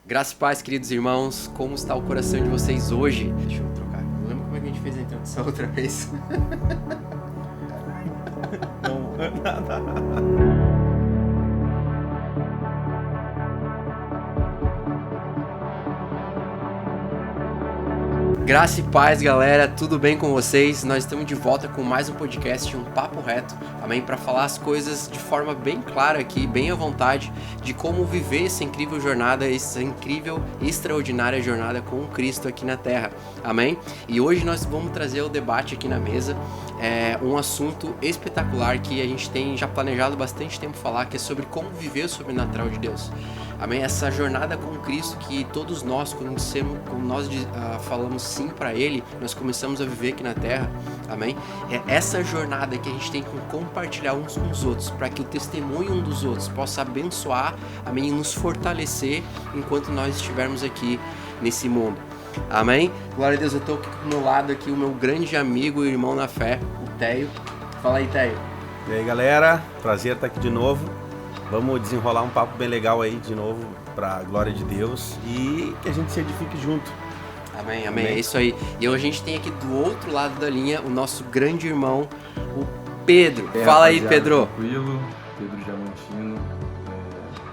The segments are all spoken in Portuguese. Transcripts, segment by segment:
Graças e paz, queridos irmãos, como está o coração de vocês hoje? Deixa eu trocar, não lembro como é que a gente fez a introdução outra vez. Graça e paz, galera, tudo bem com vocês? Nós estamos de volta com mais um podcast, um papo reto, amém? Para falar as coisas de forma bem clara aqui, bem à vontade, de como viver essa incrível jornada, essa incrível e extraordinária jornada com Cristo aqui na Terra, amém? E hoje nós vamos trazer o debate aqui na mesa, um assunto espetacular que a gente tem já planejado bastante tempo falar, que é sobre como viver o sobrenatural de Deus. Amém? Essa jornada com Cristo que todos nós, quando nós falamos sim para Ele, nós começamos a viver aqui na Terra. Amém? É essa jornada que a gente tem que compartilhar uns com os outros, para que o testemunho um dos outros possa abençoar, amém? E nos fortalecer enquanto nós estivermos aqui nesse mundo. Amém? Glória a Deus, eu estou aqui do meu lado aqui, o meu grande amigo e irmão na fé, o Teio. Fala aí, Teio. E aí, galera, prazer estar aqui de novo. Vamos desenrolar um papo bem legal aí de novo para a glória de Deus e que a gente se edifique junto. Amém, amém, é isso aí. E hoje a gente tem aqui do outro lado da linha o nosso grande irmão, o Pedro. Fala aí, Pedro. Tranquilo, Pedro Diamantino.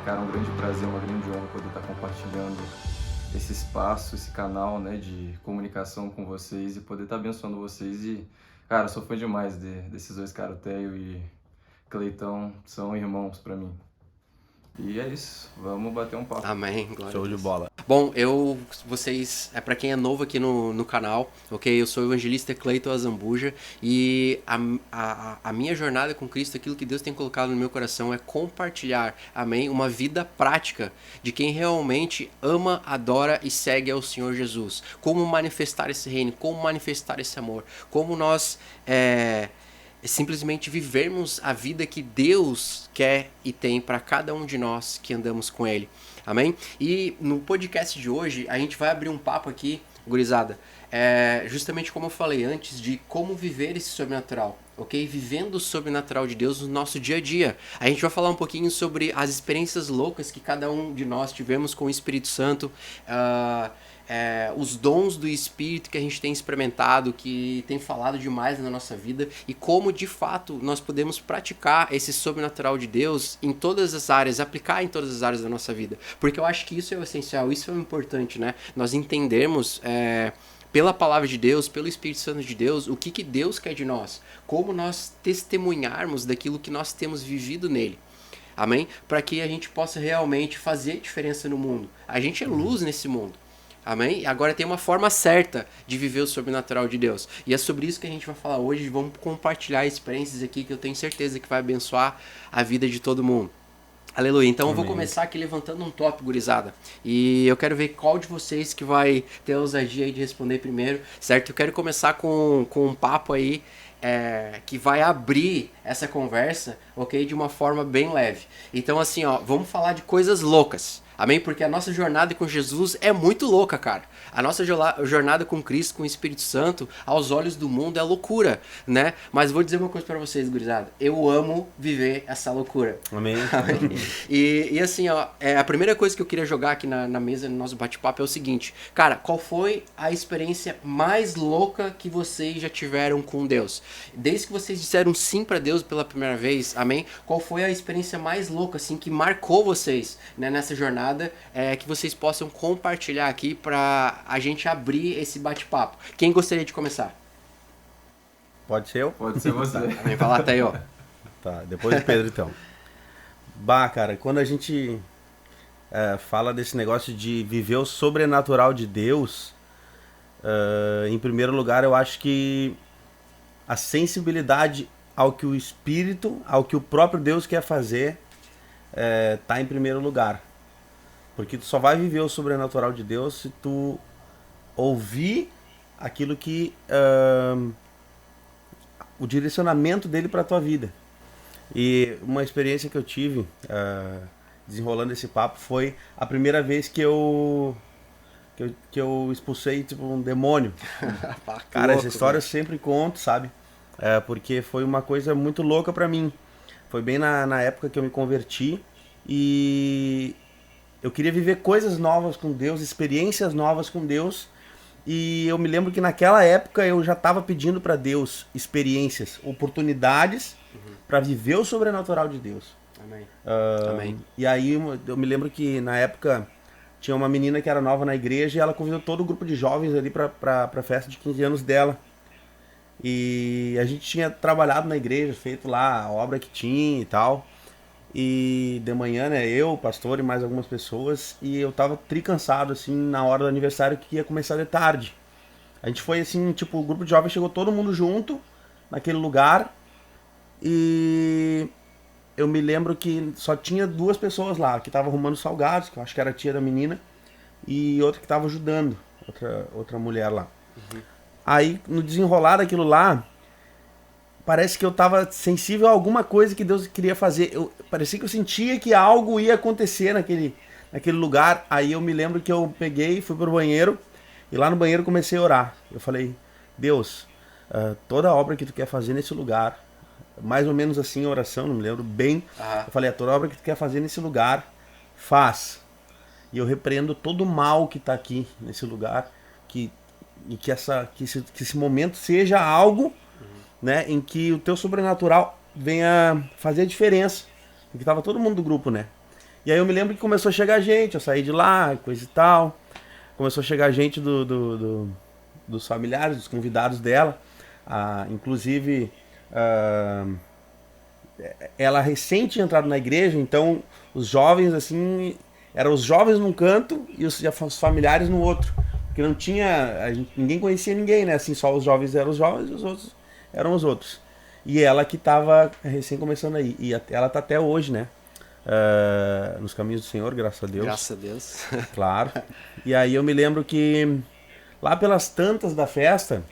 Cara, um grande prazer, uma grande honra poder estar compartilhando esse espaço, esse canal, né, de comunicação com vocês e poder estar abençoando vocês. E, cara, eu sou fã demais desses dois caras, o Theo e Cleitão, são irmãos pra mim. E é isso, vamos bater um papo. Amém, glória Show a Deus. de bola. Bom, pra quem é novo aqui no canal, ok? Eu sou o evangelista Cleiton Azambuja e a minha jornada com Cristo, aquilo que Deus tem colocado no meu coração é compartilhar, amém? Uma vida prática de quem realmente ama, adora e segue ao Senhor Jesus. Como manifestar esse reino, como manifestar esse amor, como nós simplesmente vivermos a vida que Deus quer e tem para cada um de nós que andamos com Ele. Amém? E no podcast de hoje, a gente vai abrir um papo aqui, gurizada, justamente como eu falei antes, de como viver esse sobrenatural, ok? Vivendo o sobrenatural de Deus no nosso dia a dia. A gente vai falar um pouquinho sobre as experiências loucas que cada um de nós tivemos com o Espírito Santo, os dons do Espírito que a gente tem experimentado, que tem falado demais na nossa vida e como de fato nós podemos praticar esse sobrenatural de Deus em todas as áreas, aplicar em todas as áreas da nossa vida, porque eu acho que isso é o essencial, isso é o importante, né? Nós entendermos pela palavra de Deus, pelo Espírito Santo de Deus, o que Deus quer de nós, como nós testemunharmos daquilo que nós temos vivido nele. Amém? Para que a gente possa realmente fazer diferença no mundo. A gente é luz nesse mundo. Amém? E agora tem uma forma certa de viver o sobrenatural de Deus. E é sobre isso que a gente vai falar hoje. Vamos compartilhar experiências aqui que eu tenho certeza que vai abençoar a vida de todo mundo. Aleluia. Então eu vou começar aqui levantando um tópico, gurizada. E eu quero ver qual de vocês que vai ter a ousadia aí de responder primeiro, certo? Eu quero começar com um papo aí que vai abrir essa conversa, ok? De uma forma bem leve. Então assim, ó, vamos falar de coisas loucas. Amém? Porque a nossa jornada com Jesus é muito louca, cara. A nossa jornada com Cristo, com o Espírito Santo, aos olhos do mundo é loucura, né? Mas vou dizer uma coisa pra vocês, gurizada. Eu amo viver essa loucura. Amém. Amém? E assim, ó, a primeira coisa que eu queria jogar aqui na mesa, no nosso bate-papo, é o seguinte. Cara, qual foi a experiência mais louca que vocês já tiveram com Deus? Desde que vocês disseram sim pra Deus pela primeira vez, amém? Qual foi a experiência mais louca, assim, que marcou vocês, né, nessa jornada? Que vocês possam compartilhar aqui para a gente abrir esse bate-papo. Quem gostaria de começar? Pode ser eu? Pode ser você. Vem falar até aí, ó. Tá, depois do Pedro então. Bah, cara, quando a gente fala desse negócio de viver o sobrenatural de Deus, em primeiro lugar eu acho que a sensibilidade ao que o Espírito, ao que o próprio Deus quer fazer, tá em primeiro lugar. Porque tu só vai viver o sobrenatural de Deus se tu ouvir aquilo que o direcionamento dele para tua vida. E uma experiência que eu tive desenrolando esse papo foi a primeira vez que eu expulsei tipo um demônio. Cara, essa história eu sempre conto, sabe? Porque foi uma coisa muito louca pra mim. Foi bem na época que eu me converti e Eu queria viver coisas novas com Deus, experiências novas com Deus. E eu me lembro que naquela época eu já estava pedindo para Deus experiências, oportunidades para viver o sobrenatural de Deus. Amém. Amém. E aí eu me lembro que na época tinha uma menina que era nova na igreja e ela convidou todo o grupo de jovens ali para a festa de 15 anos dela. E a gente tinha trabalhado na igreja, feito lá a obra que tinha e tal. E de manhã, né, eu, o pastor e mais algumas pessoas, e eu tava tricansado, assim, na hora do aniversário que ia começar de tarde. A gente foi assim, tipo, o grupo de jovens chegou todo mundo junto, naquele lugar, e eu me lembro que só tinha 2 pessoas lá, que estavam arrumando salgados, que eu acho que era a tia da menina, e outra que tava ajudando, outra mulher lá. Aí, no desenrolar daquilo lá, parece que eu tava sensível a alguma coisa que Deus queria fazer. Parecia que eu sentia que algo ia acontecer naquele lugar. Aí eu me lembro que eu peguei, fui pro banheiro, e lá no banheiro comecei a orar. Eu falei, Deus, toda a obra que tu quer fazer nesse lugar, mais ou menos assim a oração, não me lembro bem. Eu falei, toda a obra que tu quer fazer nesse lugar, faz. E eu repreendo todo o mal que tá aqui nesse lugar, que esse momento seja algo, né, em que o teu sobrenatural venha fazer a diferença. Porque tava todo mundo do grupo, né? E aí eu me lembro que começou a chegar gente, eu saí de lá, coisa e tal. Começou a chegar gente dos familiares, dos convidados dela. Inclusive, ela recém tinha entrado na igreja, então os jovens, assim, eram os jovens num canto e os familiares no outro. Porque não tinha, ninguém conhecia ninguém, né? Assim, só os jovens eram os jovens e os outros eram os outros. E ela que estava recém começando aí. E ela tá até hoje, né? Nos caminhos do Senhor, graças a Deus. Graças a Deus. Claro. E aí eu me lembro que lá pelas tantas da festa,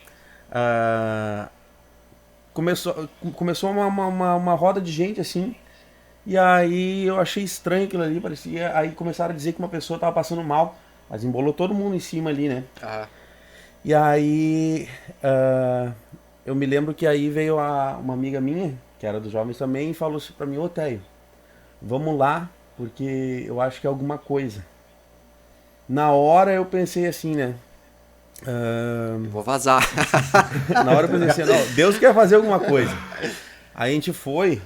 começou uma roda de gente assim. E aí eu achei estranho aquilo ali, parecia. Aí começaram a dizer que uma pessoa estava passando mal. Mas embolou todo mundo em cima ali, né? E aí eu me lembro que aí veio uma amiga minha, que era dos jovens também, e falou assim pra mim, ô Teio, vamos lá, porque eu acho que é alguma coisa. Na hora eu pensei assim, né? Vou vazar. Na hora eu pensei assim, não, Deus quer fazer alguma coisa. Aí a gente foi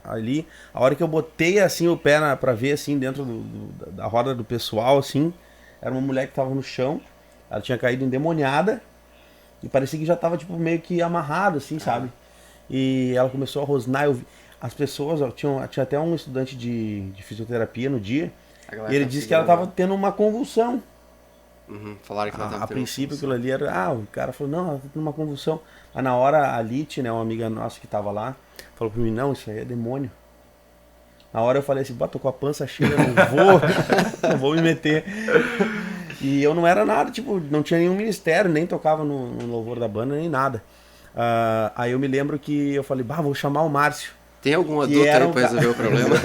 ali, a hora que eu botei assim o pé pra ver assim dentro da roda do pessoal, assim, era uma mulher que tava no chão, ela tinha caído endemoniada, e parecia que já tava tipo meio que amarrado, assim, sabe? E ela começou a rosnar, as pessoas, tinha até um estudante de fisioterapia no dia, e ele disse que ela tava tendo uma convulsão. Falaram que ela tava a princípio aquilo ali era, o cara falou, não, ela tá tendo uma convulsão. Aí na hora a Lite, né, uma amiga nossa que tava lá, falou pra mim, não, isso aí é demônio. Na hora eu falei assim, tô com a pança cheia, não vou me meter. E eu não era nada, tipo, não tinha nenhum ministério, nem tocava no louvor da banda, nem nada. Aí eu me lembro que eu falei, vou chamar o Márcio. Tem algum adulto aí pra resolver o problema?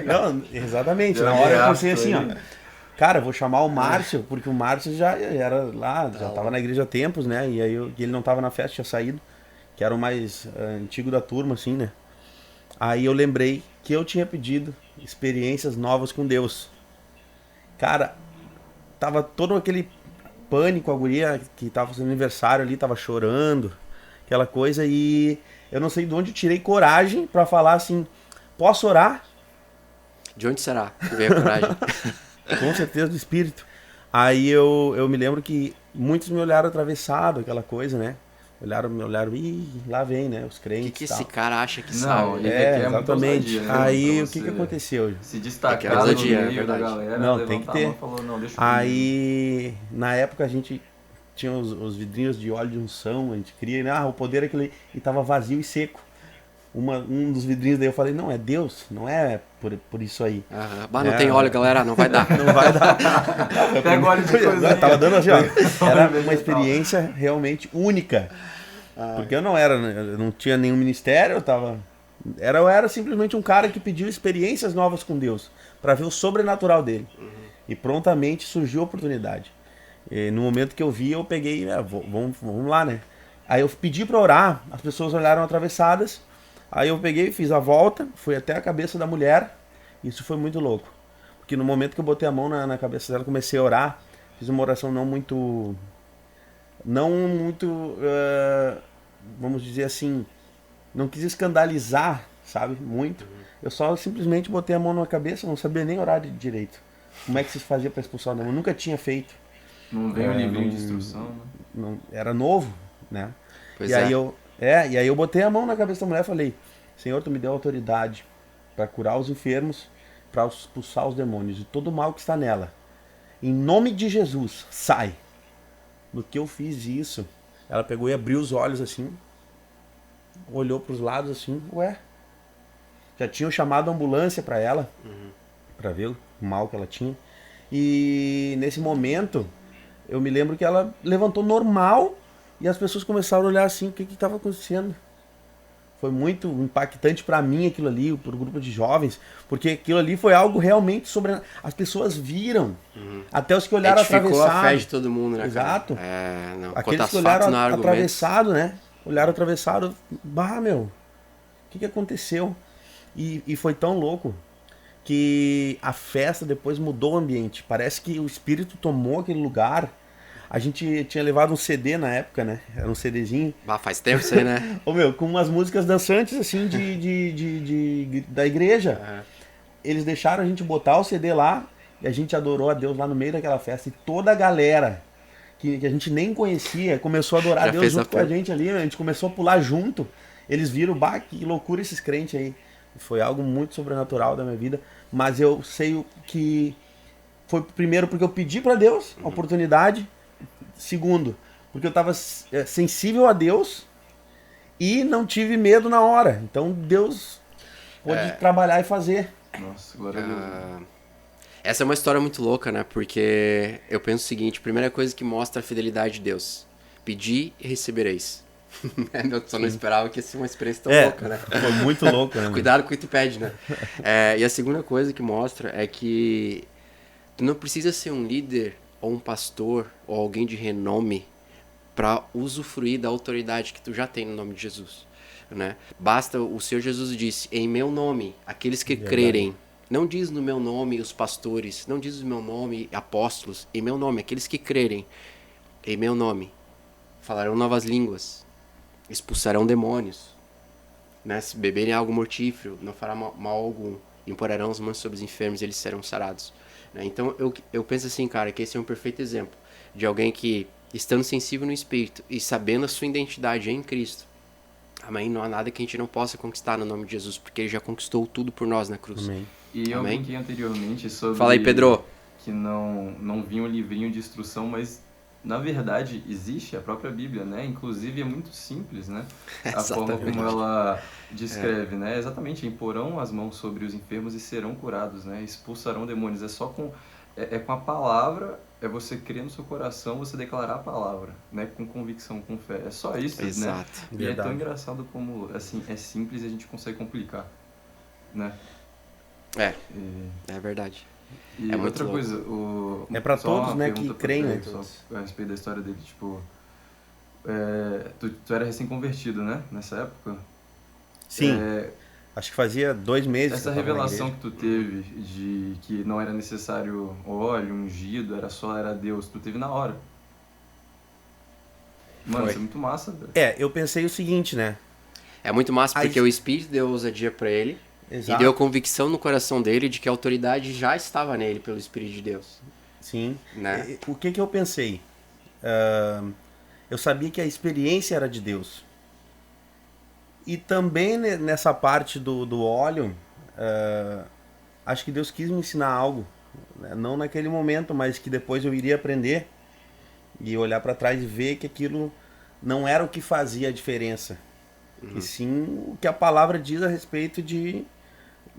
Não, exatamente. Na hora eu pensei assim, ó, cara, eu vou chamar o Márcio, porque o Márcio já era lá, já tava na igreja há tempos, né? E aí ele não tava na festa, tinha saído, que era o mais antigo da turma, assim, né? Aí eu lembrei que eu tinha pedido experiências novas com Deus. Cara, tava todo aquele pânico, a guria que tava fazendo aniversário ali, tava chorando, aquela coisa, e eu não sei de onde eu tirei coragem pra falar assim, posso orar? De onde será que veio a coragem? Com certeza do Espírito. Aí eu me lembro que muitos me olharam atravessado, aquela coisa, né? Me olharam, lá vem, né? Os crentes. O que esse cara acha que Não, sabe? Exatamente. Né? Aí o que aconteceu? Se destacar no meio da galera, não, tem que ter. Falou, não, deixa aí, na época a gente tinha os vidrinhos de óleo de unção, a gente queria, né? O poder é aquele, e tava vazio e seco. Um dos vidrinhos daí eu falei, não, é Deus, não é por isso aí. Não tem óleo, galera, não vai dar. Não vai dar. Pega óleo de coisa. Tava dando assim, ó. Era uma experiência realmente única. Porque eu não tinha nenhum ministério, eu era simplesmente um cara que pediu experiências novas com Deus, para ver o sobrenatural dele. E prontamente surgiu a oportunidade. E no momento que eu vi, eu peguei, vamos lá, né? Aí eu pedi para orar, as pessoas olharam atravessadas. Aí eu peguei, fiz a volta, fui até a cabeça da mulher. Isso foi muito louco. Porque no momento que eu botei a mão na cabeça dela, comecei a orar, fiz uma oração não muito, vamos dizer assim, não quis escandalizar, sabe, muito. Eu só simplesmente botei a mão na cabeça, não sabia nem orar direito. Como é que se fazia para expulsar o demônio? Eu nunca tinha feito. Não veio um livrinho de instrução, né? Era novo, né? Pois e aí eu botei a mão na cabeça da mulher e falei: Senhor, tu me deu autoridade para curar os enfermos, para expulsar os demônios e todo o mal que está nela. Em nome de Jesus, sai. No que eu fiz isso, ela pegou e abriu os olhos assim, olhou para os lados assim, ué. Já tinham chamado a ambulância para ela, para ver o mal que ela tinha. E nesse momento, eu me lembro que ela levantou normal e as pessoas começaram a olhar assim, o que estava acontecendo. Foi muito impactante para mim aquilo ali, pro grupo de jovens, porque aquilo ali foi algo realmente sobrenatural. As pessoas viram, até os que olharam atravessado. a fé de todo mundo, né, cara? Exato. Não, aqueles que olharam atravessado, né? Olharam atravessado, meu, o que aconteceu? E foi tão louco que a festa depois mudou o ambiente. Parece que o Espírito tomou aquele lugar. A gente tinha levado um CD na época, né? Era um CDzinho. Faz tempo isso aí, né? Com umas músicas dançantes, assim, da igreja. Eles deixaram a gente botar o CD lá e a gente adorou a Deus lá no meio daquela festa. E toda a galera que a gente nem conhecia começou a adorar a Deus junto com a gente ali. A gente começou a pular junto. Eles viram, que loucura esses crentes aí. Foi algo muito sobrenatural da minha vida. Mas eu sei que foi primeiro porque eu pedi para Deus a oportunidade. Segundo, porque eu estava sensível a Deus e não tive medo na hora. Então Deus pôde trabalhar e fazer. Nossa, glória a Deus. Essa é uma história muito louca, né? Porque eu penso o seguinte: primeira coisa que mostra a fidelidade de Deus: pedir e recebereis. Eu só não esperava que ia ser uma experiência tão louca, né? Foi muito louco, né? Cuidado com o que tu pede, né? E a segunda coisa que mostra é que tu não precisa ser um líder ou um pastor ou alguém de renome para usufruir da autoridade que tu já tem no nome de Jesus, né? Basta, o Senhor Jesus disse: em meu nome, aqueles que crerem. Não diz no meu nome os pastores, não diz no meu nome apóstolos, em meu nome, aqueles que crerem em meu nome falarão novas línguas, expulsarão demônios, né? Se beberem algo mortífero, não fará mal algum, imporarão as mãos sobre os enfermos e eles serão sarados, né? Então eu penso assim, cara, que esse é um perfeito exemplo de alguém que, estando sensível no Espírito e sabendo a sua identidade em Cristo, amém, não há nada que a gente não possa conquistar no nome de Jesus, porque Ele já conquistou tudo por nós na cruz. Amém. E eu brinquei anteriormente sobre... Fala aí, Pedro. Que não vinha um livrinho de instrução, mas na verdade existe a própria Bíblia, né? Inclusive é muito simples, né? A forma como ela descreve, né? Exatamente, imporão as mãos sobre os enfermos e serão curados, né? Expulsarão demônios. É só com a palavra, é você crer no seu coração, você declarar a palavra, né? Com convicção, com fé. É só isso, Exato. né? E é tão engraçado como, assim, é simples e a gente consegue complicar, né? É verdade. E é muito outra louco. coisa, É pra todos, né, que creem, né? Só a respeito da história dele, tipo... tu era recém-convertido, né? Nessa época? Sim. Acho que fazia 2 meses. Essa revelação que tu teve de que não era necessário óleo, ungido, era Deus, tu teve na hora. Mano, isso é muito massa, velho. Eu pensei o seguinte, né? É muito massa porque o Espírito deu ousadia pra ele. Exato. E deu convicção no coração dele de que a autoridade já estava nele pelo Espírito de Deus. Sim. Né? O que eu pensei? Eu sabia que a experiência era de Deus. E também nessa parte do óleo, acho que Deus quis me ensinar algo. Né? Não naquele momento, mas que depois eu iria aprender. E olhar para trás e ver que aquilo não era o que fazia a diferença. E sim o que a palavra diz a respeito de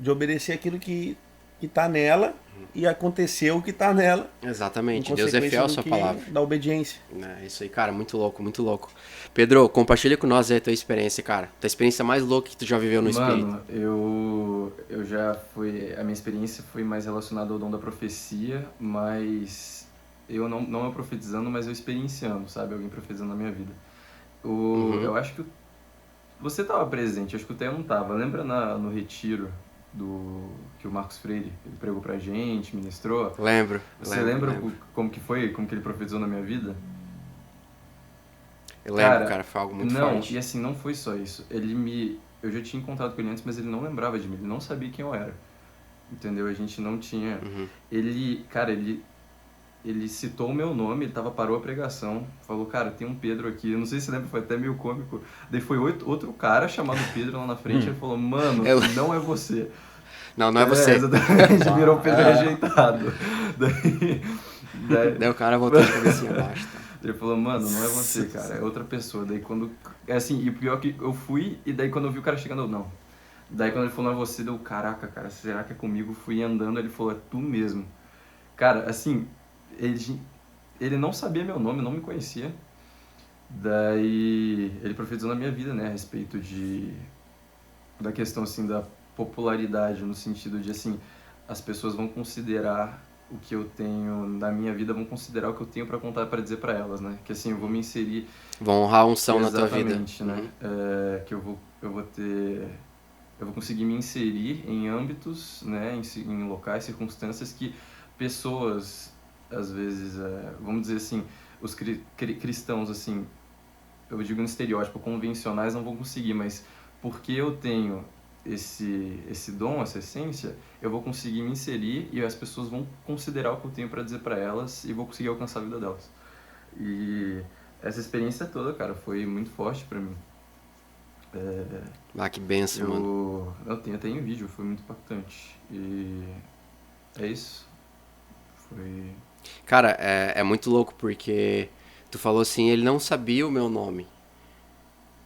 obedecer aquilo que está nela e aconteceu o que está nela. Exatamente, Deus é fiel à sua palavra. Da obediência. Isso aí, cara, muito louco, muito louco. Pedro, compartilha com nós aí a tua experiência, cara. Tua experiência mais louca que tu já viveu no Espírito. Mano, eu já fui... A minha experiência foi mais relacionada ao dom da profecia, mas eu não profetizando, mas eu experienciando, sabe? Alguém profetizando na minha vida. Eu acho que você estava presente, acho que o Theo não estava. Lembra no retiro que o Marcos Freire ele pregou pra gente, ministrou. Lembro. Você lembra como que foi, como que ele profetizou na minha vida? Eu lembro, cara, foi algo muito forte. E assim, não foi só isso. Eu já tinha encontrado com ele antes, mas ele não lembrava de mim, ele não sabia quem eu era. Entendeu? A gente não tinha... Ele citou o meu nome, parou a pregação, falou, cara, tem um Pedro aqui, eu não sei se você lembra, foi até meio cômico. Daí foi outro cara chamado Pedro lá na frente, ele falou, mano, não é você. Não é você. Exatamente, virou Pedro rejeitado. Daí o cara voltou de cabecinha abaixo. Tá? Ele falou, mano, não é você, cara, é outra pessoa. Daí quando... Assim, e o pior é que eu fui, e daí quando eu vi o cara chegando, eu, não. Daí quando ele falou, não é você, deu, caraca, cara, será que é comigo? Fui andando, ele falou, é tu mesmo. Cara, assim... Ele não sabia meu nome, não me conhecia. Daí ele profetizou na minha vida, né, a respeito da questão assim da popularidade, no sentido de assim, as pessoas vão considerar o que eu tenho na minha vida, vão considerar o que eu tenho para contar, para dizer para elas, né? Que assim, eu vou me inserir, vão honrar a unção na tua vida. Exatamente, né? Que eu vou conseguir me inserir em âmbitos, né, em locais, circunstâncias que pessoas às vezes, vamos dizer assim, os cristãos, assim, eu digo no estereótipo, convencionais não vão conseguir, mas porque eu tenho esse dom, essa essência, eu vou conseguir me inserir e as pessoas vão considerar o que eu tenho para dizer para elas e vou conseguir alcançar a vida delas. E essa experiência toda, cara, foi muito forte para mim. Que benção, mano. Eu tenho até em vídeo, foi muito impactante. E é isso. Foi... Cara, é muito louco porque tu falou assim, ele não sabia o meu nome.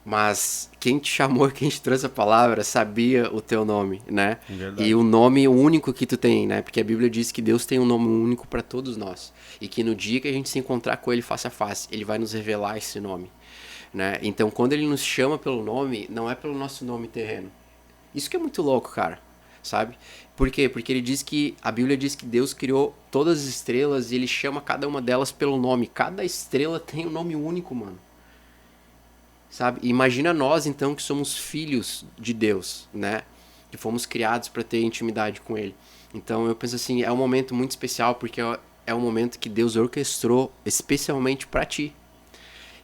Mas quem te chamou, quem te trouxe a palavra, sabia o teu nome, né? E o nome único que tu tem, né? Porque a Bíblia diz que Deus tem um nome único para todos nós. E que no dia que a gente se encontrar com ele face a face, ele vai nos revelar esse nome, né? Então, quando ele nos chama pelo nome, não é pelo nosso nome terreno. Isso que é muito louco, cara. Sabe? Por quê? Porque a Bíblia diz que Deus criou todas as estrelas e ele chama cada uma delas pelo nome. Cada estrela tem um nome único, mano. Sabe? E imagina nós, então, que somos filhos de Deus, né? Que fomos criados para ter intimidade com ele. Então, eu penso assim, é um momento muito especial porque é um momento que Deus orquestrou especialmente para ti.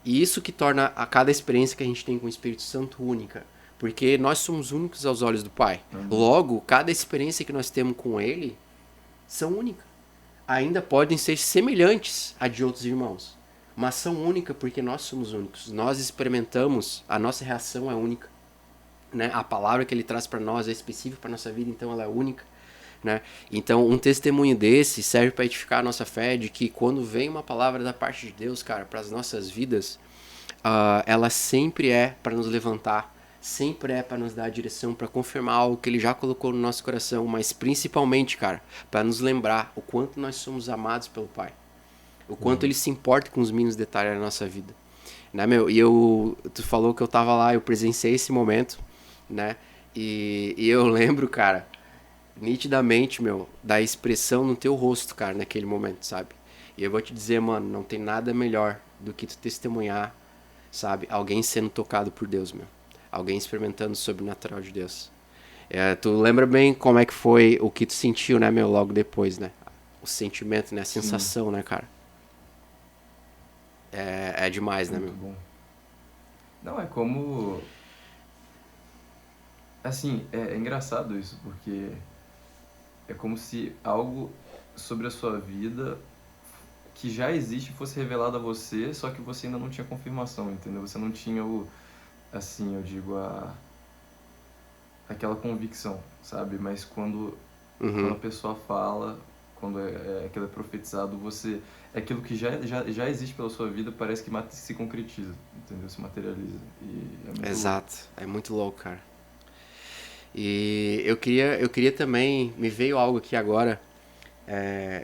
E isso que torna a cada experiência que a gente tem com o Espírito Santo única. Porque nós somos únicos aos olhos do Pai. Logo, cada experiência que nós temos com Ele são únicas. Ainda podem ser semelhantes a de outros irmãos. Mas são únicas porque nós somos únicos. Nós experimentamos, a nossa reação é única. Né? A palavra que Ele traz para nós é específica para a nossa vida, então ela é única. Né? Então, um testemunho desse serve para edificar a nossa fé de que quando vem uma palavra da parte de Deus, cara, para as nossas vidas, ela sempre é para nos levantar, sempre é para nos dar a direção, para confirmar algo que ele já colocou no nosso coração, mas principalmente, cara, para nos lembrar o quanto nós somos amados pelo Pai, o quanto ele se importa com os mínimos detalhes da nossa vida, né, meu? E tu falou que eu tava lá, eu presenciei esse momento, né? E eu lembro, cara, nitidamente, meu, da expressão no teu rosto, cara, naquele momento, sabe? E eu vou te dizer, mano, não tem nada melhor do que tu testemunhar, sabe? Alguém sendo tocado por Deus, meu. Alguém experimentando o sobrenatural de Deus. Tu lembra bem como é que foi o que tu sentiu, né, meu, logo depois, né? O sentimento, né? A sensação, né, cara? É demais, né, meu? Muito bom. Não, é como... Assim, é engraçado isso, porque é como se algo sobre a sua vida que já existe fosse revelado a você, só que você ainda não tinha confirmação, entendeu? Você não tinha assim, eu digo, aquela convicção, sabe? Mas quando a pessoa fala, quando aquilo é profetizado, é aquilo que já existe pela sua vida, parece que se concretiza, entendeu? Se materializa. E é muito Exato, louco. É muito louco, cara. E eu queria também, me veio algo aqui agora,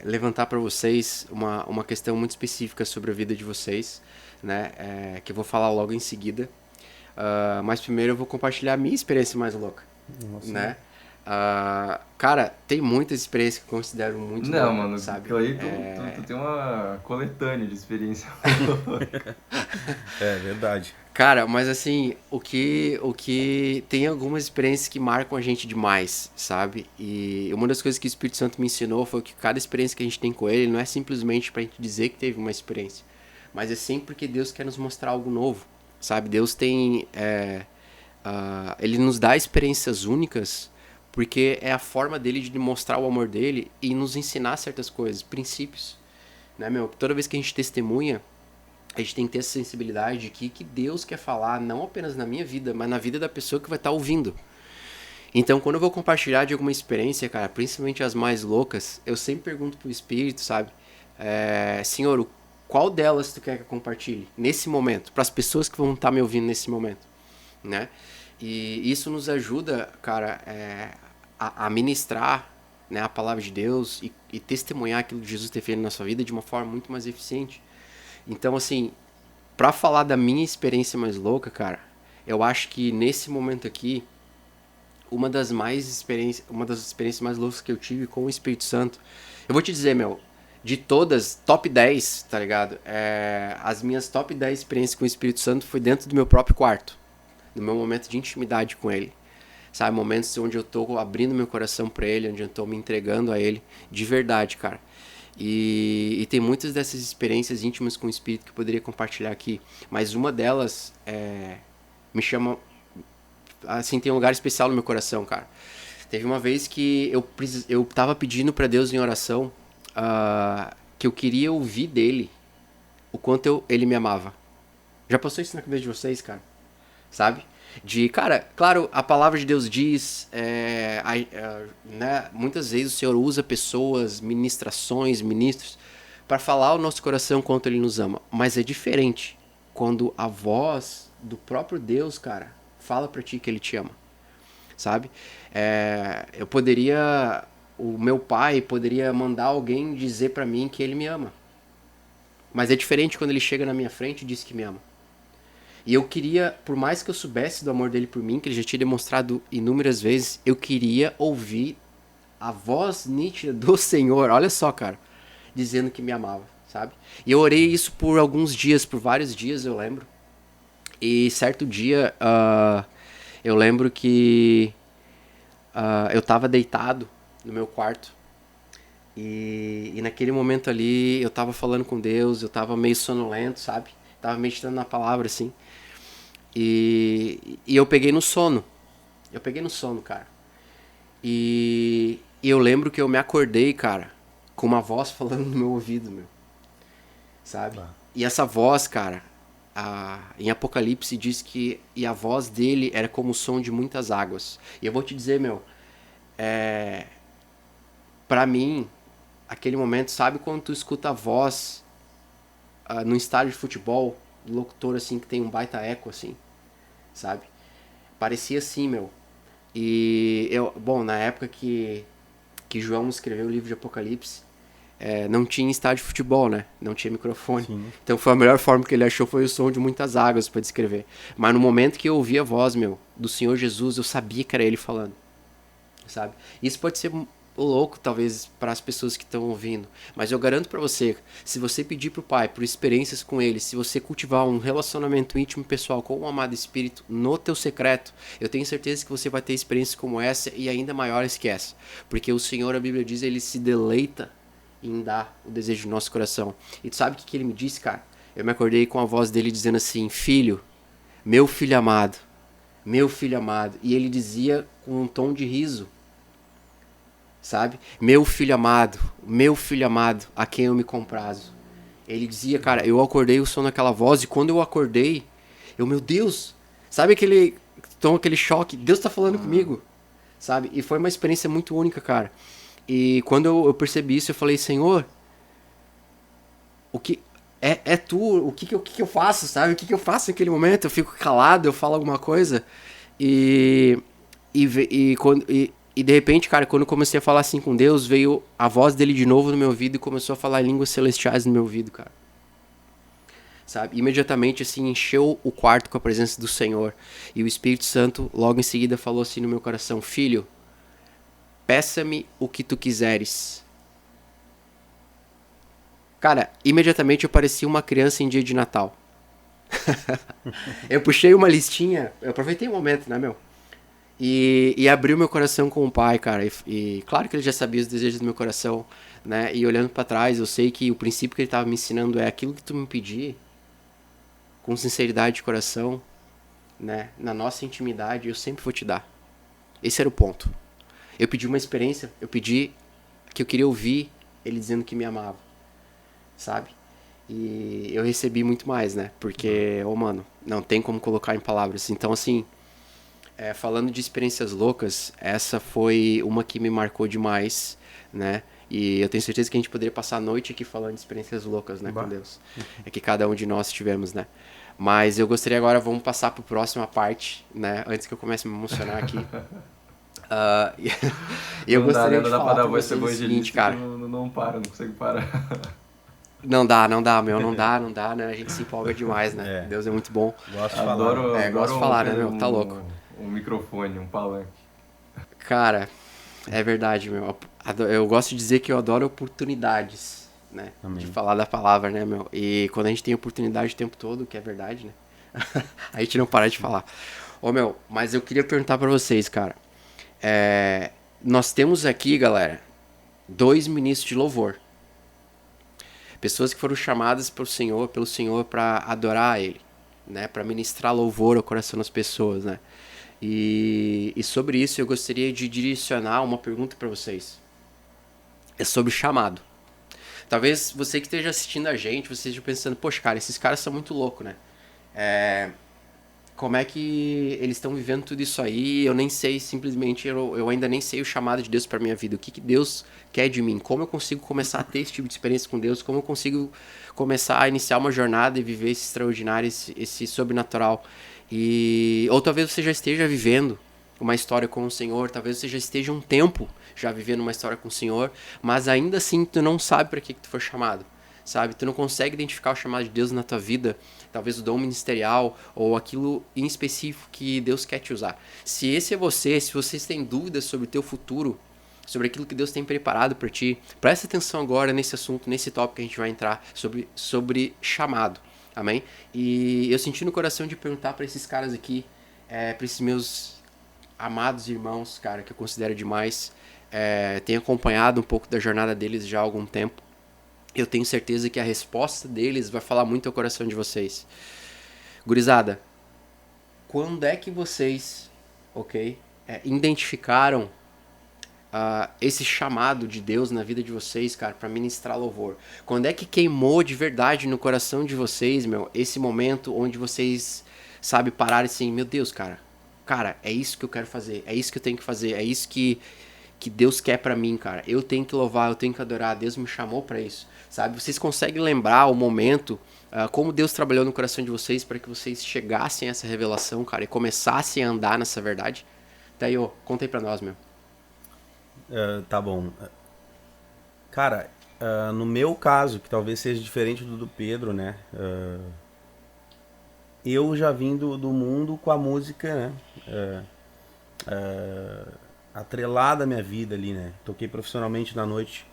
levantar para vocês uma questão muito específica sobre a vida de vocês, né? Que eu vou falar logo em seguida. Mas primeiro eu vou compartilhar a minha experiência mais louca. Nossa. Né? Cara, tem muitas experiências que eu considero muito Não, loucas, mano, sabe? aí tu tem uma coletânea de experiência. É verdade. Cara, mas assim, o que tem algumas experiências que marcam a gente demais, sabe? E uma das coisas que o Espírito Santo me ensinou foi que cada experiência que a gente tem com ele não é simplesmente pra gente dizer que teve uma experiência, mas é sempre porque Deus quer nos mostrar algo novo, sabe? Deus tem, ele nos dá experiências únicas porque é a forma dele de mostrar o amor dele e nos ensinar certas coisas, princípios, né, meu? Toda vez que a gente testemunha, a gente tem que ter essa sensibilidade de que Deus quer falar não apenas na minha vida, mas na vida da pessoa que vai estar ouvindo. Então, quando eu vou compartilhar de alguma experiência, cara, principalmente as mais loucas, eu sempre pergunto pro Espírito, sabe? Senhor, qual delas tu quer que eu compartilhe nesse momento? Para as pessoas que vão estar me ouvindo nesse momento, né? E isso nos ajuda, cara, a ministrar, né, a palavra de Deus e testemunhar aquilo que Jesus tem feito na nossa vida de uma forma muito mais eficiente. Então, assim, pra falar da minha experiência mais louca, cara, eu acho que nesse momento aqui, uma das experiências mais loucas que eu tive com o Espírito Santo, eu vou te dizer, meu, de todas, top 10, tá ligado? As minhas top 10 experiências com o Espírito Santo foi dentro do meu próprio quarto, no meu momento de intimidade com ele. Sabe, momentos onde eu tô abrindo meu coração pra ele, onde eu tô me entregando a ele, de verdade, cara. E tem muitas dessas experiências íntimas com o Espírito que eu poderia compartilhar aqui, mas uma delas me chama, assim, tem um lugar especial no meu coração, cara. Teve uma vez que eu tava pedindo pra Deus em oração, que eu queria ouvir dele o quanto ele me amava. Já passou isso na cabeça de vocês, cara? Sabe? Cara, claro, a palavra de Deus diz, né, muitas vezes o Senhor usa pessoas, ministrações, ministros, para falar ao nosso coração quanto Ele nos ama. Mas é diferente quando a voz do próprio Deus, cara, fala pra ti que Ele te ama, sabe? O meu pai poderia mandar alguém dizer pra mim que Ele me ama. Mas é diferente quando Ele chega na minha frente e diz que me ama. E eu queria, por mais que eu soubesse do amor dele por mim, que ele já tinha demonstrado inúmeras vezes, eu queria ouvir a voz nítida do Senhor, olha só, cara, dizendo que me amava, sabe? E eu orei isso por alguns dias, por vários dias, eu lembro. E certo dia, eu lembro que eu tava deitado no meu quarto. E naquele momento ali, eu tava falando com Deus, eu tava meio sonolento, sabe? Tava meditando na palavra, assim. E eu peguei no sono. Eu peguei no sono, cara. E eu lembro que eu me acordei, cara, com uma voz falando no meu ouvido, meu. Sabe? E essa voz, cara, em Apocalipse diz que e a voz dele era como o som de muitas águas. E eu vou te dizer, meu, pra mim, aquele momento, sabe quando tu escuta a voz no estádio de futebol, do locutor, assim, que tem um baita eco, assim, sabe? Parecia assim, meu. E bom, na época que João escreveu o livro de Apocalipse, não tinha estádio de futebol, né? Não tinha microfone. Sim. Então foi a melhor forma que ele achou, foi o som de muitas águas para descrever. Mas no momento que eu ouvi a voz, meu, do Senhor Jesus, eu sabia que era ele falando, sabe? Isso pode ser louco, talvez, para as pessoas que estão ouvindo, mas eu garanto para você, se você pedir pro Pai por experiências com Ele, se você cultivar um relacionamento íntimo pessoal com o amado Espírito no teu secreto, eu tenho certeza que você vai ter experiências como essa e ainda maiores que essa, porque o Senhor, a Bíblia diz, Ele se deleita em dar o desejo do nosso coração. E tu sabe o que Ele me disse, cara? Eu me acordei com a voz dele dizendo assim: filho, meu filho amado, e ele dizia com um tom de riso, sabe? Meu filho amado, a quem eu me comprazo. Ele dizia, cara, eu acordei o som daquela voz, e quando eu acordei, meu Deus, sabe aquele choque? Deus tá falando comigo, sabe? E foi uma experiência muito única, cara. E quando eu percebi isso, eu falei: Senhor, o que é tu? O que eu faço, sabe? O que eu faço naquele momento? Eu fico calado, eu falo alguma coisa, e de repente, cara, quando eu comecei a falar assim com Deus, veio a voz dele de novo no meu ouvido e começou a falar em línguas celestiais no meu ouvido, cara. Sabe? Imediatamente, assim, encheu o quarto com a presença do Senhor. E o Espírito Santo, logo em seguida, falou assim no meu coração: filho, peça-me o que tu quiseres. Cara, imediatamente eu parecia uma criança em dia de Natal. Eu puxei uma listinha, eu aproveitei o momento, né, meu? E abri o meu coração com o pai, cara. E claro que ele já sabia os desejos do meu coração, né? E olhando pra trás, eu sei que o princípio que ele tava me ensinando é aquilo que tu me pedir, com sinceridade de coração, né? Na nossa intimidade, eu sempre vou te dar. Esse era o ponto. Eu pedi uma experiência, eu pedi que eu queria ouvir ele dizendo que me amava, sabe? E eu recebi muito mais, né? Porque, mano, não tem como colocar em palavras. Então, assim, falando de experiências loucas, essa foi uma que me marcou demais, né? E eu tenho certeza que a gente poderia passar a noite aqui falando de experiências loucas, né, com Deus. É que cada um de nós tivemos, né? Mas eu gostaria agora, vamos passar para a próxima parte, né? Antes que eu comece a me emocionar aqui. E eu gostaria de falar para vocês o seguinte, cara. Não para, não consegue parar. Não dá, meu. Não dá, né? A gente se empolga demais, né? Deus é muito bom. Gosto de falar. Gosto de falar, né, meu? Tá louco. Um microfone, um palanque. Cara, é verdade, meu. Eu gosto de dizer que eu adoro oportunidades, né? Amém. De falar da palavra, né, meu? E quando a gente tem oportunidade o tempo todo, que é verdade, né? A gente não para de falar. Meu, mas eu queria perguntar pra vocês, cara. Nós temos aqui, galera, 2 ministros de louvor. Pessoas que foram chamadas pelo Senhor para adorar a Ele, né? Para ministrar louvor ao coração das pessoas, né? E sobre isso eu gostaria de direcionar uma pergunta para vocês. É sobre chamado. Talvez você que esteja assistindo a gente, você esteja pensando, poxa, cara, esses caras são muito loucos, né? Como é que eles estão vivendo tudo isso aí? Eu nem sei, simplesmente, eu ainda nem sei o chamado de Deus para minha vida. O que Deus quer de mim? Como eu consigo começar a ter esse tipo de experiência com Deus? Como eu consigo começar a iniciar uma jornada e viver esse extraordinário, esse sobrenatural? Ou talvez você já esteja vivendo uma história com o Senhor, talvez você já esteja um tempo já vivendo uma história com o Senhor, mas ainda assim tu não sabe para que tu foi chamado, sabe? Tu não consegue identificar o chamado de Deus na tua vida, talvez o dom ministerial ou aquilo em específico que Deus quer te usar. Se esse é você, se vocês têm dúvidas sobre o teu futuro, sobre aquilo que Deus tem preparado para ti, presta atenção agora nesse assunto, nesse tópico que a gente vai entrar sobre chamado. Amém? E eu senti no coração de perguntar para esses caras aqui, para esses meus amados irmãos, cara, que eu considero demais, tenho acompanhado um pouco da jornada deles já há algum tempo. Eu tenho certeza que a resposta deles vai falar muito ao coração de vocês. Gurizada, quando é que vocês, identificaram esse chamado de Deus na vida de vocês, cara, para ministrar louvor? Quando é que queimou de verdade no coração de vocês, meu, esse momento onde vocês, sabe, pararam assim, meu Deus, cara, é isso que eu quero fazer, é isso que eu tenho que fazer, é isso que Deus quer pra mim, cara. Eu tenho que louvar, eu tenho que adorar, Deus me chamou pra isso, sabe? Vocês conseguem lembrar o momento, como Deus trabalhou no coração de vocês para que vocês chegassem a essa revelação, cara, e começassem a andar nessa verdade? Daí, conta aí pra nós, meu. Tá bom. Cara, no meu caso, que talvez seja diferente do Pedro, né? Eu já vim do mundo com a música, né? Atrelada à minha vida ali, né? Toquei profissionalmente na noite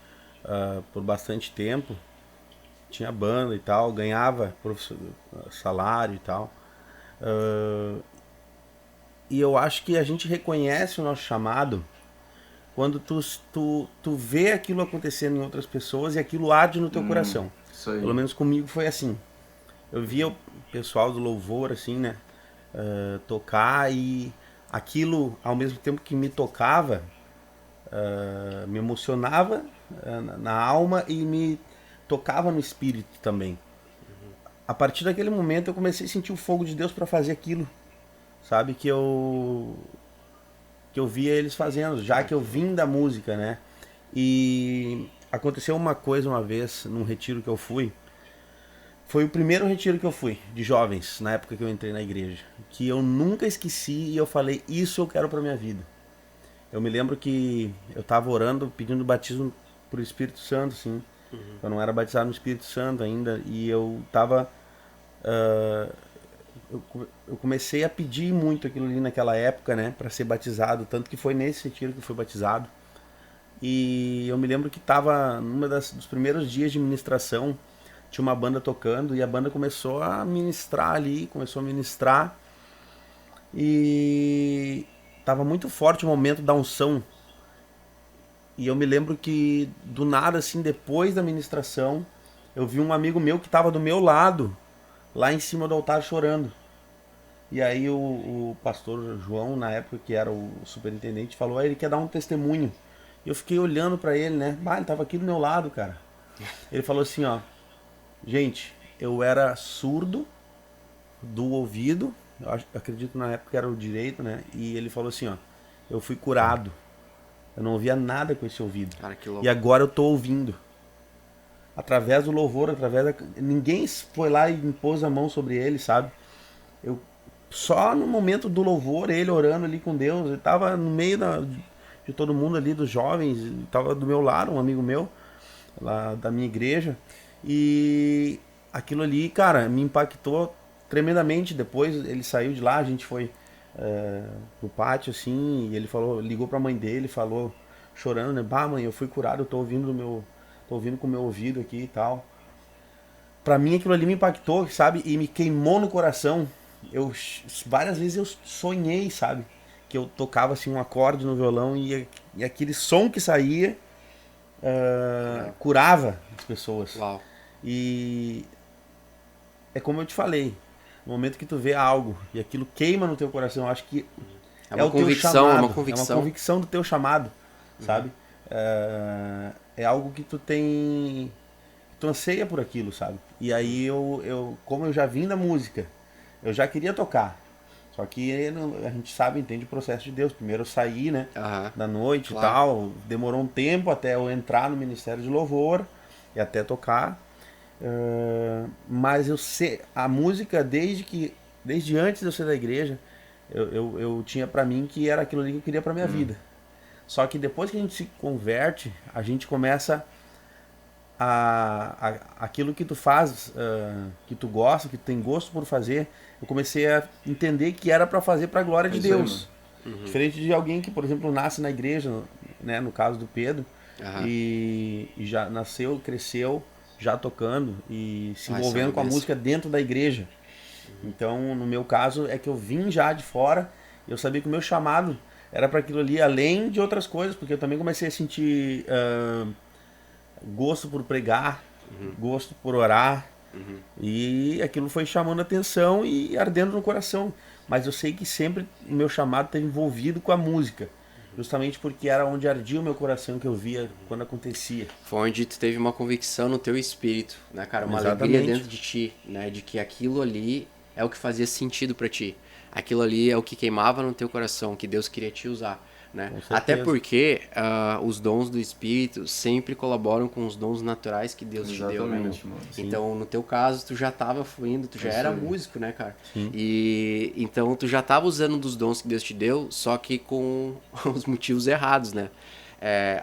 por bastante tempo. Tinha banda e tal, ganhava salário e tal. E eu acho que a gente reconhece o nosso chamado quando tu vê aquilo acontecendo em outras pessoas e aquilo arde no teu coração. Isso aí. Pelo menos comigo foi assim. Eu via o pessoal do louvor, assim, né? Tocar e aquilo, ao mesmo tempo que me tocava, me emocionava na alma e me tocava no espírito também. A partir daquele momento eu comecei a sentir o fogo de Deus para fazer aquilo, sabe, que eu via eles fazendo, já que eu vim da música, né? E aconteceu uma coisa uma vez num retiro que eu fui. Foi o primeiro retiro que eu fui, de jovens, na época que eu entrei na igreja, que eu nunca esqueci e eu falei, isso eu quero pra minha vida. Eu me lembro que eu tava orando, pedindo batismo pro Espírito Santo, assim. Eu não era batizado no Espírito Santo ainda, e eu tava... eu comecei a pedir muito aquilo ali naquela época, né, pra ser batizado, tanto que foi nesse retiro que eu fui batizado. E eu me lembro que tava dos primeiros dias de ministração, tinha uma banda tocando e a banda começou a ministrar ali, começou a ministrar e tava muito forte o momento da unção. E eu me lembro que do nada, assim, depois da ministração, eu vi um amigo meu que tava do meu lado, lá em cima do altar chorando. E aí o pastor João, na época que era o superintendente, falou, ele quer dar um testemunho. E eu fiquei olhando pra ele, né? Ele tava aqui do meu lado, cara. Ele falou assim, ó, gente, eu era surdo do ouvido, acredito na época que era o direito, né? E ele falou assim, ó, eu fui curado. Eu não ouvia nada com esse ouvido. Cara, que louco. E agora eu tô ouvindo. Através do louvor, ninguém foi lá e impôs a mão sobre ele, sabe? Eu só no momento do louvor, ele orando ali com Deus, ele tava no meio de todo mundo ali, dos jovens, ele tava do meu lado, um amigo meu, lá da minha igreja, e aquilo ali, cara, me impactou tremendamente. Depois ele saiu de lá, a gente foi pro pátio, assim, e ele falou, ligou pra mãe dele, falou, chorando, né, mãe, eu fui curado, eu tô ouvindo com o meu ouvido aqui e tal. Pra mim aquilo ali me impactou, sabe, e me queimou no coração. Várias vezes eu sonhei, sabe, que eu tocava assim um acorde no violão e aquele som que saía curava as pessoas. Uau. E é como eu te falei, no momento que tu vê algo e aquilo queima no teu coração, eu acho que É uma o teu convicção, chamado, é uma convicção. é uma convicção do teu chamado, sabe? É algo que tu anseia por aquilo, sabe? E aí como eu já vim da música, eu já queria tocar. Só que a gente sabe, entende o processo de Deus. Primeiro eu saí, né, da noite, claro, e tal. Demorou um tempo até eu entrar no Ministério de Louvor e até tocar. Mas eu sei, a música, desde antes de eu ser da igreja, eu tinha pra mim que era aquilo ali que eu queria pra minha vida. Só que depois que a gente se converte, a gente começa aquilo que tu faz, que tu gosta, que tu tem gosto por fazer, eu comecei a entender que era pra fazer pra glória de Deus. Diferente de alguém que, por exemplo, nasce na igreja, né, no caso do Pedro, e já nasceu, cresceu, já tocando e se envolvendo com a música dentro da igreja. Então, no meu caso, é que eu vim já de fora, eu sabia que o meu chamado era para aquilo ali, além de outras coisas, porque eu também comecei a sentir gosto por pregar, gosto por orar, e aquilo foi chamando a atenção e ardendo no coração. Mas eu sei que sempre o meu chamado esteve envolvido com a música, justamente porque era onde ardia o meu coração, que eu via quando acontecia. Foi onde tu teve uma convicção no teu espírito, né, cara? Uma Exatamente. alegria dentro de ti, né? De que aquilo ali é o que fazia sentido pra ti. Aquilo ali é o que queimava no teu coração, que Deus queria te usar, né? Até porque os dons do Espírito sempre colaboram com os dons naturais que Deus te deu, né? Mano. Então, no teu caso, tu já estava fluindo, tu já era músico, né, cara? Sim. E então tu já estava usando dos dons que Deus te deu, só que com os motivos errados, né?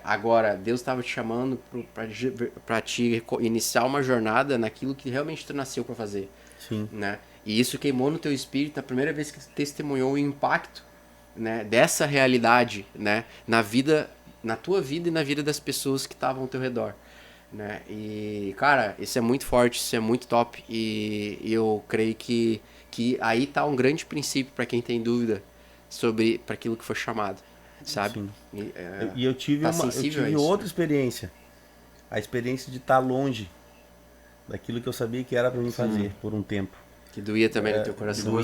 Agora, Deus estava te chamando para te iniciar uma jornada naquilo que realmente tu nasceu para fazer. Sim. Né? E isso queimou no teu espírito a primeira vez que tu testemunhou o impacto, né, dessa realidade, né, na tua vida e na vida das pessoas que estavam ao teu redor, né? E, cara, isso é muito forte, isso é muito top, e eu creio que aí tá um grande princípio para quem tem dúvida sobre para aquilo que foi chamado, sabe? Sim. E eu tive outra experiência, a experiência de estar longe daquilo que eu sabia que era para mim fazer por um tempo. Que doía também no teu coração.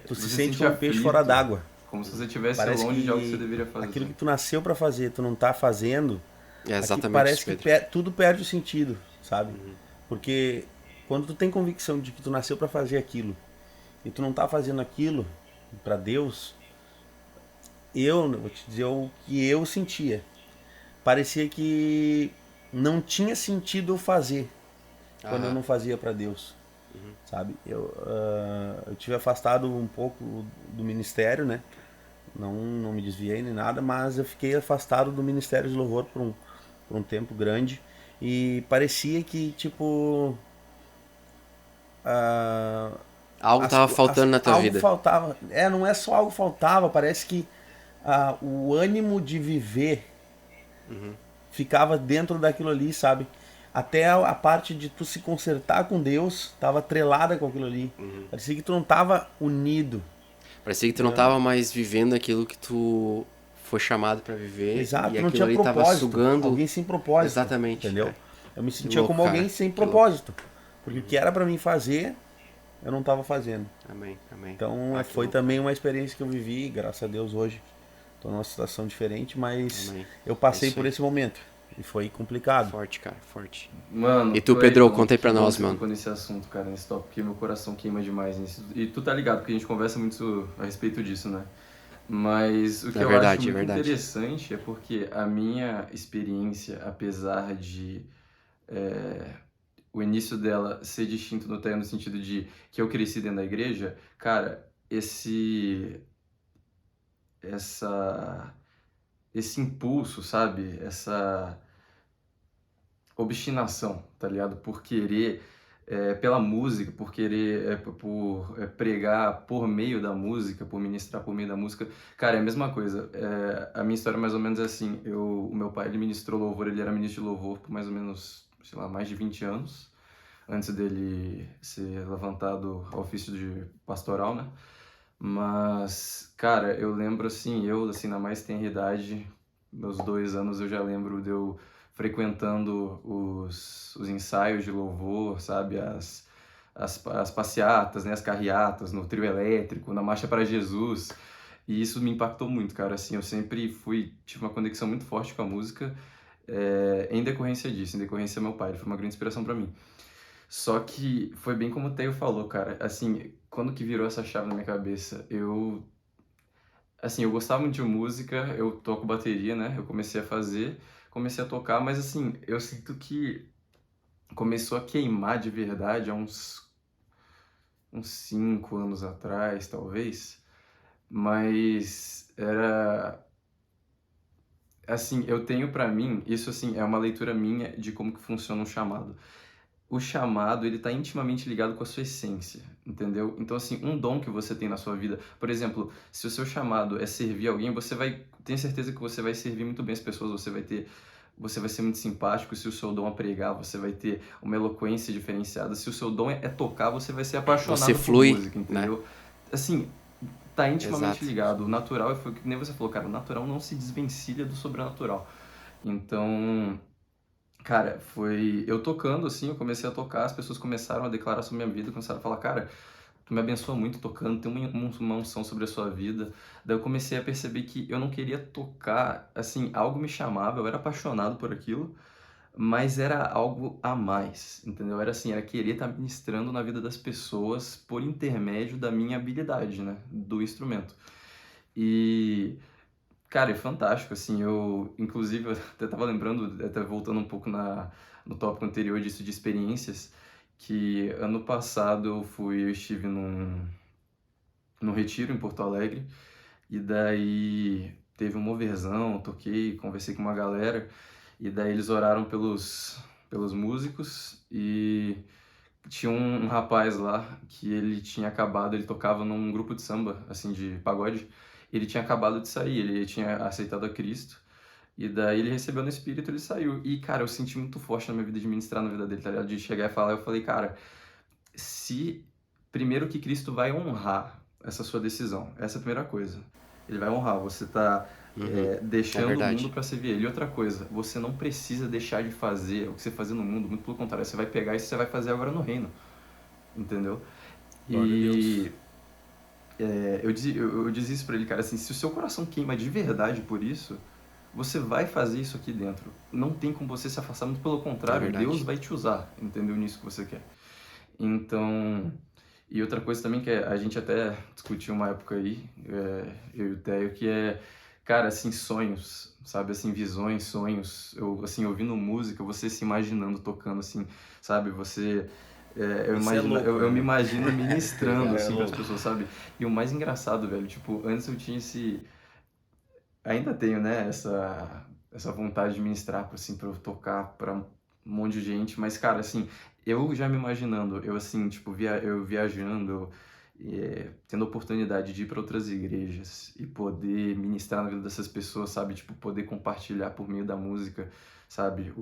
Tu se sente como um peixe fora d'água. Como se você estivesse longe de algo que você deveria fazer. Aquilo que tu nasceu pra fazer, tu não tá fazendo. Exatamente. Parece que tudo perde o sentido, sabe? Porque quando tu tem convicção de que tu nasceu pra fazer aquilo e tu não tá fazendo aquilo pra Deus, eu vou te dizer o que eu sentia. Parecia que não tinha sentido eu fazer quando eu não fazia pra Deus. Sabe? Eu tive afastado um pouco do ministério, né? Não me desviei nem nada, mas eu fiquei afastado do Ministério de Louvor por um tempo grande e parecia que, tipo, algo estava faltando na tua vida. Algo faltava. Não é só algo faltava, parece que o ânimo de viver ficava dentro daquilo ali, sabe? Até a parte de tu se consertar com Deus tava atrelada com aquilo ali. Parecia que tu não tava unido. Parecia que tu não tava mais vivendo aquilo que tu foi chamado pra viver. Exato, E não aquilo tinha ali tava propósito. sugando. Alguém sem propósito. Exatamente. Entendeu? É. Eu me sentia louco, como alguém cara. sem Que louco. propósito. Porque o que era pra mim fazer, eu não tava fazendo. Amém, amém. Então Ah, que foi louco. também uma experiência que eu vivi, graças a Deus hoje. Tô numa situação diferente, mas Amém. eu passei É isso por aí. esse momento. E foi complicado. Forte, cara, forte. Mano, E tu, Pedro, conta aí pra que bom nós, que você mano. tocou nesse assunto, cara, nesse tópico, porque meu coração queima demais nisso. E tu tá ligado, porque a gente conversa muito a respeito disso, né? Mas o que É eu verdade, acho é muito verdade. interessante é porque a minha experiência, apesar de o início dela ser distinto no sentido de que eu cresci dentro da igreja, cara, essa, esse impulso, sabe? Essa obstinação, tá ligado? Por querer, pela música, por querer, pregar por meio da música, por ministrar por meio da música. Cara, é a mesma coisa. A minha história é mais ou menos assim. O meu pai, ele ministrou louvor, ele era ministro de louvor por mais ou menos, sei lá, mais de 20 anos, antes dele ser levantado ao ofício de pastoral, né? Mas, cara, eu lembro assim, na mais tenra idade, meus 2 anos, eu já lembro de eu frequentando os ensaios de louvor, sabe? As passeatas, né? As carreatas, no trio elétrico, na Marcha para Jesus. E isso me impactou muito, cara. Assim, eu sempre tive uma conexão muito forte com a música, em decorrência disso, em decorrência do meu pai. Ele foi uma grande inspiração para mim. Só que foi bem como o Theo falou, cara. Assim, quando que virou essa chave na minha cabeça, eu gostava muito de música, eu toco bateria, né? Eu comecei a fazer, comecei a tocar, mas assim, eu sinto que começou a queimar de verdade há uns 5 anos atrás, talvez. Mas era assim, eu tenho pra mim, isso assim, é uma leitura minha de como que funciona um chamado. O chamado, ele tá intimamente ligado com a sua essência, entendeu? Então, assim, um dom que você tem na sua vida, por exemplo, se o seu chamado é servir alguém, tenha certeza que você vai servir muito bem as pessoas, você vai ser muito simpático. Se o seu dom é pregar, você vai ter uma eloquência diferenciada. Se o seu dom é tocar, você vai ser Você apaixonado por flui, música, né? entendeu? Assim, tá intimamente Exato. ligado. O natural, foi o que nem você falou, cara, o natural não se desvencilha do sobrenatural. Então, cara, foi eu tocando assim, eu comecei a tocar, as pessoas começaram a declarar sobre minha vida, começaram a falar, cara, tu me abençoa muito tocando, tem uma unção sobre a sua vida. Daí eu comecei a perceber que eu não queria tocar, assim, algo me chamava, eu era apaixonado por aquilo, mas era algo a mais, entendeu? Era assim, era querer estar ministrando na vida das pessoas por intermédio da minha habilidade, né, do instrumento. E cara, é fantástico, assim, inclusive, eu até tava lembrando, até voltando um pouco no tópico anterior disso, de experiências, que ano passado eu estive num retiro em Porto Alegre, e daí teve uma moverzão, toquei, conversei com uma galera, e daí eles oraram pelos músicos, e tinha um rapaz lá que ele tocava num grupo de samba, assim, de pagode. Ele tinha acabado de sair, ele tinha aceitado a Cristo. E daí ele recebeu no Espírito, ele saiu. E, cara, eu senti muito forte na minha vida de ministrar na vida dele, tá ligado? De chegar e falar, eu falei, cara, se primeiro que Cristo vai honrar essa sua decisão, essa é a primeira coisa. Ele vai honrar, você tá É deixando o mundo verdade. para servir ele. E outra coisa, você não precisa deixar de fazer o que você fazia no mundo, muito pelo contrário, você vai pegar isso e você vai fazer agora no reino, entendeu? Glória a Deus. E eu dizia isso pra ele, cara, assim, se o seu coração queima de verdade por isso, você vai fazer isso aqui dentro. Não tem como você se afastar, muito pelo É contrário, Deus verdade. vai te usar, entendeu? Nisso que você quer. Então, e outra coisa também que a gente até discutiu uma época aí, eu e o Theo, que é, cara, assim, sonhos, sabe? Assim, visões, sonhos. Assim, ouvindo música, você se imaginando tocando, assim, sabe? Isso é louco, Eu me né? imagino ministrando, Cara, é assim, para as louco. pessoas, sabe? E o mais engraçado, velho, tipo, antes eu tinha ainda tenho, né, essa vontade de ministrar, assim, pra eu tocar pra um monte de gente, mas, cara, assim, eu já me imaginando, eu, assim, tipo, eu viajando, tendo a oportunidade de ir para outras igrejas e poder ministrar na vida dessas pessoas, sabe? Tipo, poder compartilhar por meio da música, sabe?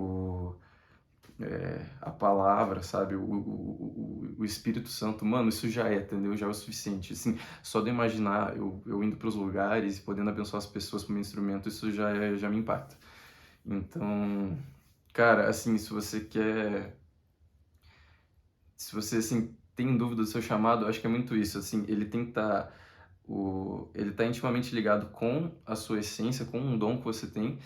A palavra, sabe? O Espírito Santo, mano, isso já é, entendeu? Já é o suficiente. Assim, só de imaginar eu indo para os lugares e podendo abençoar as pessoas com o meu instrumento, isso já me impacta. Então, cara, assim, se você, assim, tem dúvida do seu chamado, eu acho que é muito isso, assim, ele tem que estar, ele tá intimamente ligado com a sua essência, com um dom que você tem,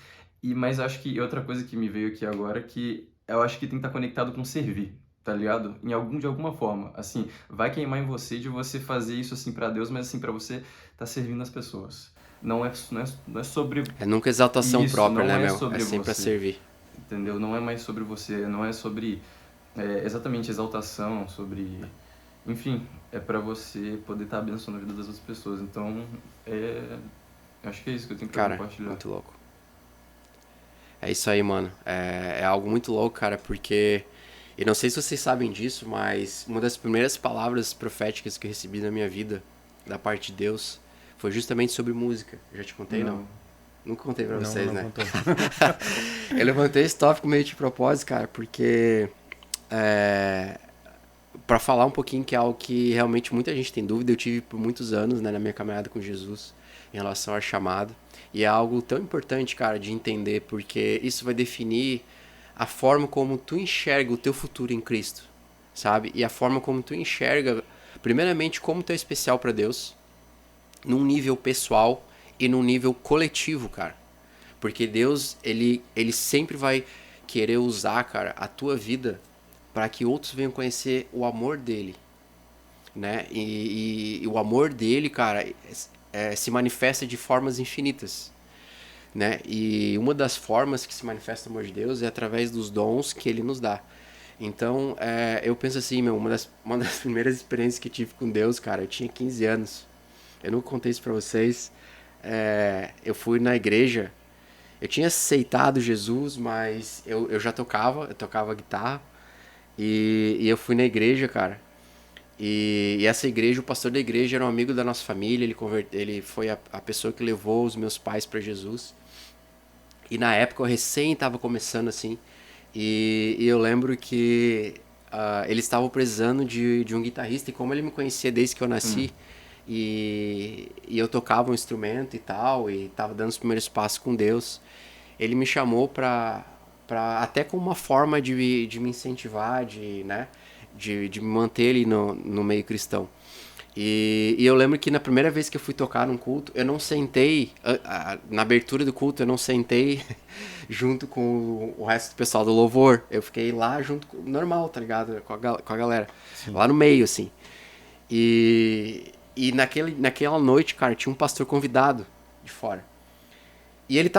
mas acho que outra coisa que me veio aqui agora, que eu acho que tem que estar conectado com servir, tá ligado? De alguma forma, assim, vai queimar em você de você fazer isso, assim, pra Deus, mas, assim, pra você tá servindo as pessoas. Não é sobre É nunca exaltação isso, própria, não né, é meu? É sobre sempre a você, servir. entendeu? Não é mais sobre você, não é sobre exatamente exaltação, sobre... Enfim, é pra você poder estar abençoando a vida das outras pessoas. Então, acho que é isso que eu tenho pra Cara, compartilhar. muito louco. É isso aí, mano. É algo muito louco, cara, porque... E não sei se vocês sabem disso, mas uma das primeiras palavras proféticas que eu recebi na minha vida, da parte de Deus, foi justamente sobre música. Eu já te contei, não? Nunca contei pra vocês, não né? contou. Eu levantei esse tópico meio de propósito, cara, porque... Pra falar um pouquinho que é algo que realmente muita gente tem dúvida, eu tive por muitos anos, né, na minha caminhada com Jesus, em relação ao chamado. E é algo tão importante, cara, de entender, porque isso vai definir a forma como tu enxerga o teu futuro em Cristo, sabe? E a forma como tu enxerga, primeiramente, como tu é especial pra Deus, num nível pessoal e num nível coletivo, cara. Porque Deus, ele sempre vai querer usar, cara, a tua vida para que outros venham conhecer o amor dele, né? E o amor dele, cara, se manifesta de formas infinitas, né? E uma das formas que se manifesta o amor de Deus é através dos dons que ele nos dá. Então, eu penso assim, meu, uma das primeiras experiências que tive com Deus, cara, eu tinha 15 anos. Eu nunca contei isso pra vocês. Eu fui na igreja. Eu tinha aceitado Jesus, mas eu tocava guitarra. E eu fui na igreja, cara. E essa igreja, o pastor da igreja era um amigo da nossa família. Ele foi a pessoa que levou os meus pais pra Jesus. E na época eu recém estava começando assim. E eu lembro que eles estavam precisando de um guitarrista. E como ele me conhecia desde que eu nasci, e eu tocava um instrumento e tal, e estava dando os primeiros passos com Deus, ele me chamou pra até como uma forma de me incentivar, né, de me manter ali no meio cristão. E eu lembro que na primeira vez que eu fui tocar num culto, eu não sentei, na abertura do culto, eu não sentei junto com o resto do pessoal do louvor. Eu fiquei lá junto, normal, tá ligado? Com a galera. Sim. Lá no meio, assim. E naquela noite, cara, tinha um pastor convidado de fora. E ele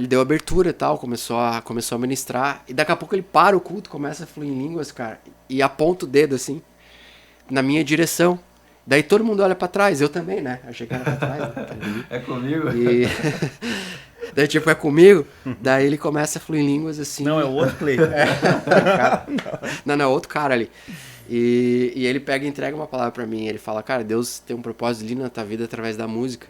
deu abertura e tal, começou a ministrar. E daqui a pouco ele para o culto, começa a fluir em línguas, cara. E aponta o dedo, assim, na minha direção. Daí todo mundo olha pra trás, eu também, né? Achei que era pra trás, né? É comigo? E... Daí, tipo, é comigo? Daí ele começa a fluir em línguas, assim... Não, é o outro play. Não, é outro cara ali. E ele pega e entrega uma palavra pra mim. Ele fala, cara, Deus tem um propósito lindo na tua vida através da música,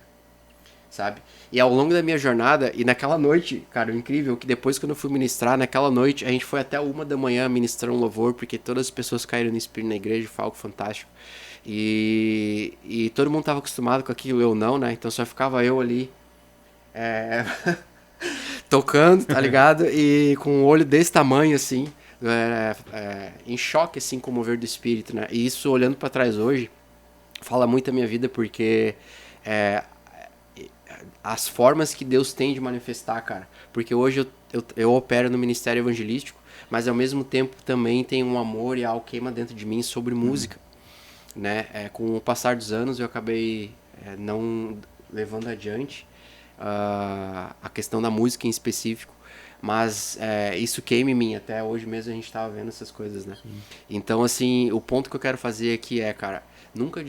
sabe? E ao longo da minha jornada, e naquela noite, cara, o incrível, que depois quando eu fui ministrar, naquela noite, a gente foi até 1h ministrando um louvor, porque todas as pessoas caíram no espírito na igreja, foi algo fantástico. E todo mundo tava acostumado com aquilo, eu não, né? Então só ficava eu ali, tocando, tá ligado? E com um olho desse tamanho, assim, em choque, assim, com o mover do espírito, né? E isso, olhando pra trás hoje, fala muito da minha vida, porque as formas que Deus tem de manifestar, cara. Porque hoje eu opero no ministério evangelístico, mas ao mesmo tempo também tem um amor e algo queima dentro de mim sobre música, né? Com o passar dos anos eu acabei não levando adiante a questão da música em específico, mas isso queima em mim. Até hoje mesmo a gente tava vendo essas coisas, né? Sim. Então, assim, o ponto que eu quero fazer aqui cara, nunca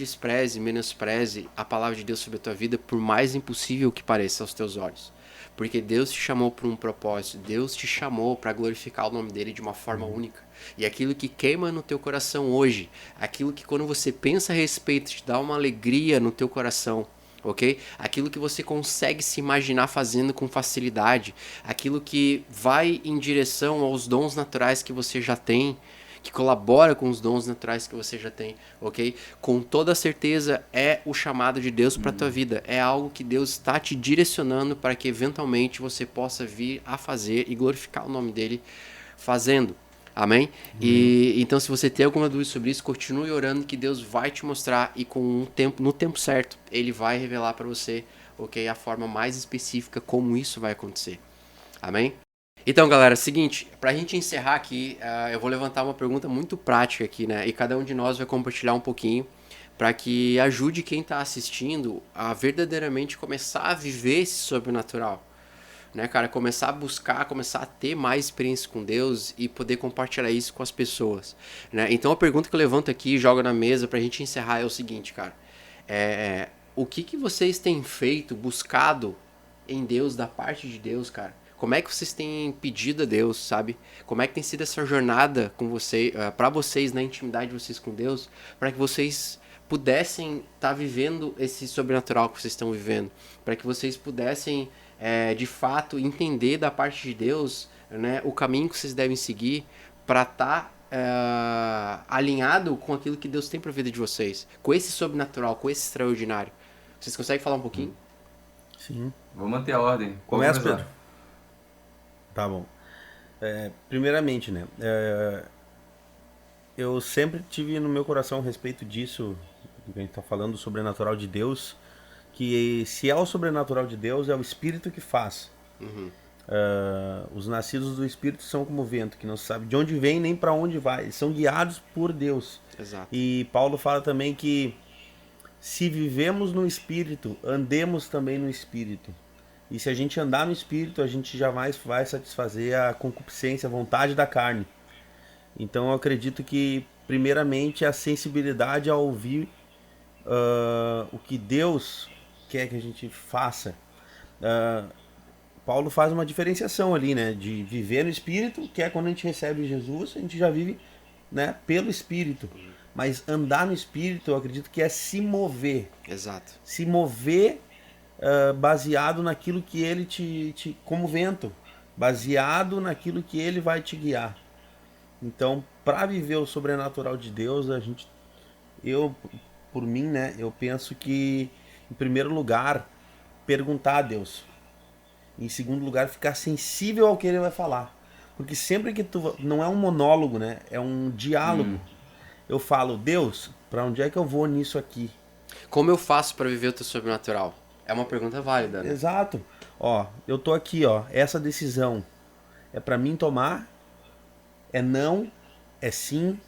menospreze a palavra de Deus sobre a tua vida, por mais impossível que pareça aos teus olhos. Porque Deus te chamou para um propósito, Deus te chamou para glorificar o nome dele de uma forma única. E aquilo que queima no teu coração hoje, aquilo que quando você pensa a respeito te dá uma alegria no teu coração, ok? Aquilo que você consegue se imaginar fazendo com facilidade, aquilo que vai em direção aos dons naturais que você já tem, que colabora com os dons naturais que você já tem, ok? Com toda certeza é o chamado de Deus para tua vida, é algo que Deus está te direcionando para que eventualmente você possa vir a fazer e glorificar o nome dele fazendo. Amém? E então, se você tem alguma dúvida sobre isso, continue orando que Deus vai te mostrar e no tempo certo, ele vai revelar para você, ok? A forma mais específica como isso vai acontecer. Amém? Então, galera, seguinte, pra gente encerrar aqui, eu vou levantar uma pergunta muito prática aqui, né? E cada um de nós vai compartilhar um pouquinho para que ajude quem tá assistindo a verdadeiramente começar a viver esse sobrenatural. Né, cara, começar a buscar, começar a ter mais experiência com Deus e poder compartilhar isso com as pessoas, né? Então a pergunta que eu levanto aqui e jogo na mesa pra gente encerrar é o seguinte, cara, o que vocês têm feito, buscado em Deus, da parte de Deus, cara? Como é que vocês têm pedido a Deus, sabe? Como é que tem sido essa jornada com você, para vocês, na intimidade de vocês com Deus, para que vocês pudessem estar vivendo esse sobrenatural que vocês estão vivendo, para que vocês pudessem de fato entender da parte de Deus, né, o caminho que vocês devem seguir para estar alinhado com aquilo que Deus tem para a vida de vocês, com esse sobrenatural, com esse extraordinário. Vocês conseguem falar um pouquinho? Sim. Vou manter a ordem. Começa, Pedro. Tá bom. Primeiramente, né? Eu sempre tive no meu coração a respeito disso, que a gente está falando do sobrenatural de Deus, que se é o sobrenatural de Deus, é o Espírito que faz. Os nascidos do Espírito são como o vento, que não sabe de onde vem nem para onde vai. Eles são guiados por Deus. Exato. E Paulo fala também que se vivemos no Espírito, andemos também no Espírito. E se a gente andar no Espírito, a gente jamais vai satisfazer a concupiscência, a vontade da carne. Então eu acredito que, primeiramente, a sensibilidade a ouvir o que Deus quer que a gente faça. Paulo faz uma diferenciação ali, né? De viver no Espírito, que é quando a gente recebe Jesus, a gente já vive, né, pelo Espírito. Mas andar no Espírito, eu acredito que é se mover. Exato. Se mover baseado naquilo que ele como vento, baseado naquilo que ele vai te guiar. Então, para viver o sobrenatural de Deus, por mim, né, eu penso que, em primeiro lugar, perguntar a Deus. Em segundo lugar, ficar sensível ao que ele vai falar. Porque sempre que não é um monólogo, né, é um diálogo. Eu falo, Deus, para onde é que eu vou nisso aqui? Como eu faço para viver o teu sobrenatural? É uma pergunta válida, né? Exato. Ó, eu tô aqui, ó, essa decisão é para mim tomar? É não? É sim?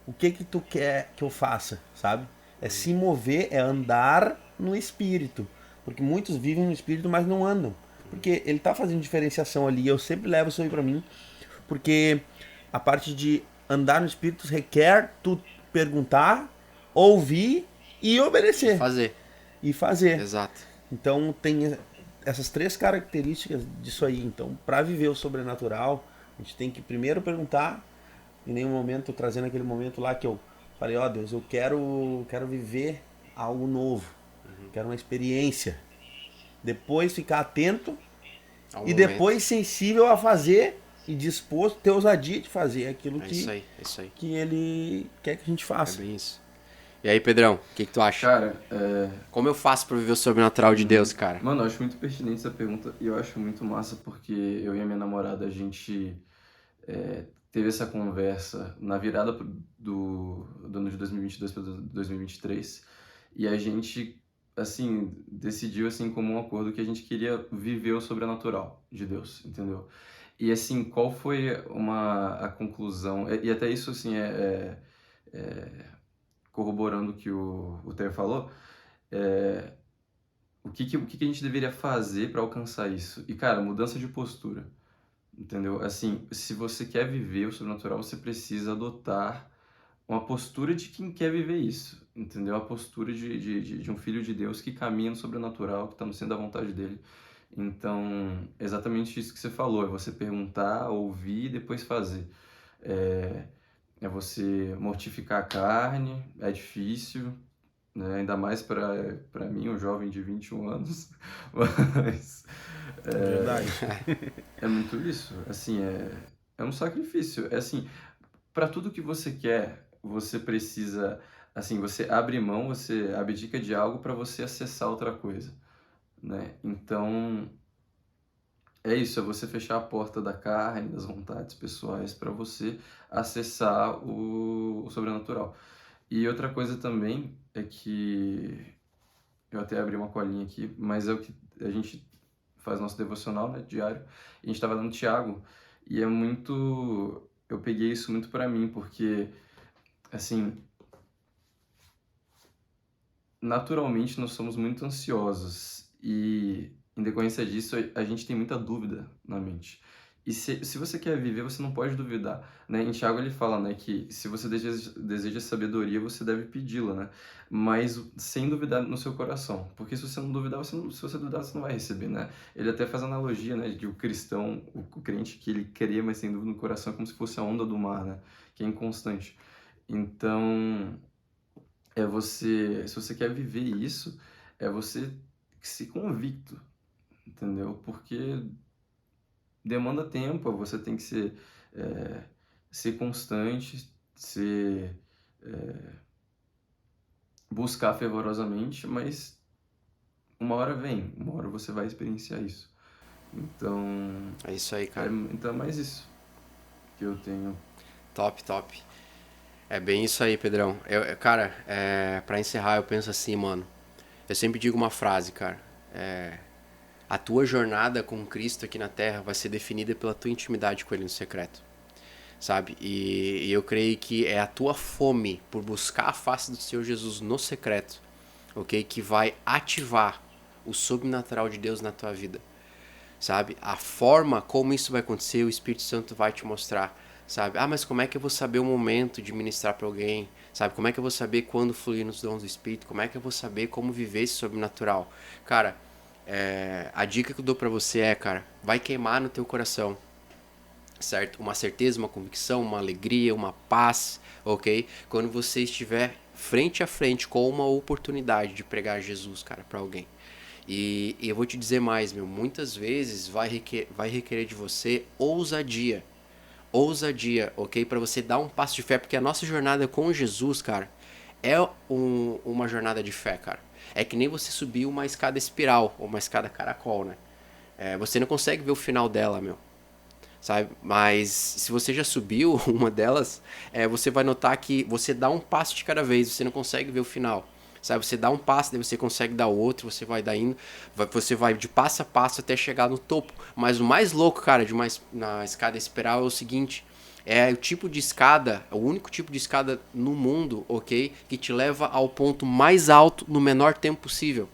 O que tu quer que eu faça, sabe? É se mover, é andar no Espírito. Porque muitos vivem no Espírito, mas não andam. Porque ele tá fazendo diferenciação ali. Eu sempre levo isso aí pra mim. Porque a parte de andar no Espírito requer tu perguntar, ouvir e obedecer. E fazer. Exato. Então tem essas três características disso aí. Então, para viver o sobrenatural, a gente tem que primeiro perguntar, em nenhum momento, trazendo aquele momento lá que eu falei, ó Deus, eu quero viver algo novo, quero uma experiência. Depois ficar atento e depois sensível a fazer e disposto, ter ousadia de fazer aquilo que ele quer que a gente faça. É bem isso. E aí, Pedrão, o que tu acha? Cara, como eu faço pra viver o sobrenatural de Deus, cara? Mano, eu acho muito pertinente essa pergunta e eu acho muito massa porque eu e a minha namorada, a gente teve essa conversa na virada do ano de 2022 para 2023 e a gente, assim, decidiu, assim, como um acordo que a gente queria viver o sobrenatural de Deus, entendeu? E, assim, qual foi a conclusão? E até isso, assim, corroborando o que o Ter falou, o que a gente deveria fazer para alcançar isso? E, cara, mudança de postura, entendeu? Assim, se você quer viver o sobrenatural, você precisa adotar uma postura de quem quer viver isso, entendeu? A postura de um filho de Deus que caminha no sobrenatural, que está no centro da vontade dele. Então, exatamente isso que você falou, é você perguntar, ouvir e depois fazer. É, é você mortificar a carne, é difícil, né? Ainda mais para mim, um jovem de 21 anos, mas Verdade. é muito isso, assim, é um sacrifício, é assim, para tudo que você quer, você precisa, assim, você abre mão, você abdica de algo para você acessar outra coisa, né? Então, é isso, é você fechar a porta da carne, das vontades pessoais, para você acessar o sobrenatural. E outra coisa também é que eu até abri uma colinha aqui, mas é o que a gente faz nosso devocional, né, diário. E a gente estava lendo Tiago e é muito, eu peguei isso muito para mim, porque assim, naturalmente nós somos muito ansiosos e em decorrência disso a gente tem muita dúvida na mente. E se você quer viver, você não pode duvidar, né? Em Tiago ele fala, né, que se você deseja sabedoria, você deve pedi-la, né? Mas sem duvidar no seu coração, porque se você não duvidar, se você duvidar, você não vai receber, né? Ele até faz analogia, né, de o cristão, o crente que ele crê, mas sem dúvida no coração, é como se fosse a onda do mar, né? Que é inconstante. Então, é você, se você quer viver isso, é você ser convicto, entendeu? Porque demanda tempo, você tem que é, ser constante, buscar fervorosamente, mas uma hora vem, uma hora você vai experienciar isso. Então, É isso aí, cara. então é mais isso que eu tenho. Top, top. É bem isso aí, Pedrão. Cara, pra encerrar, eu penso assim, mano. Eu sempre digo uma frase, cara. A tua jornada com Cristo aqui na Terra vai ser definida pela tua intimidade com Ele no secreto. Sabe? E eu creio que é a tua fome por buscar a face do Senhor Jesus no secreto, ok? Que vai ativar o sobrenatural de Deus na tua vida. Sabe? A forma como isso vai acontecer, o Espírito Santo vai te mostrar. Sabe? Ah, mas como é que eu vou saber o momento de ministrar para alguém? Sabe? Como é que eu vou saber quando fluir nos dons do Espírito? Como é que eu vou saber como viver esse sobrenatural? Cara, a dica que eu dou pra você é, cara, vai queimar no teu coração, certo? Uma certeza, uma convicção, uma alegria, uma paz, ok? Quando você estiver frente a frente com uma oportunidade de pregar Jesus, cara, pra alguém. E eu vou te dizer mais, meu, muitas vezes vai requerer de você ousadia, ok? Para você dar um passo de fé, porque a nossa jornada com Jesus, cara, é uma jornada de fé, cara. É que nem você subir uma escada espiral, ou uma escada caracol, né? Você não consegue ver o final dela, meu. Sabe? Mas se você já subiu uma delas, você vai notar que você dá um passo de cada vez, você não consegue ver o final. Sabe? Você dá um passo, daí você consegue dar outro, você vai você vai de passo a passo até chegar no topo. Mas o mais louco, cara, na escada espiral é o seguinte: é o tipo de escada, o único tipo de escada no mundo, ok? Que te leva ao ponto mais alto no menor tempo possível.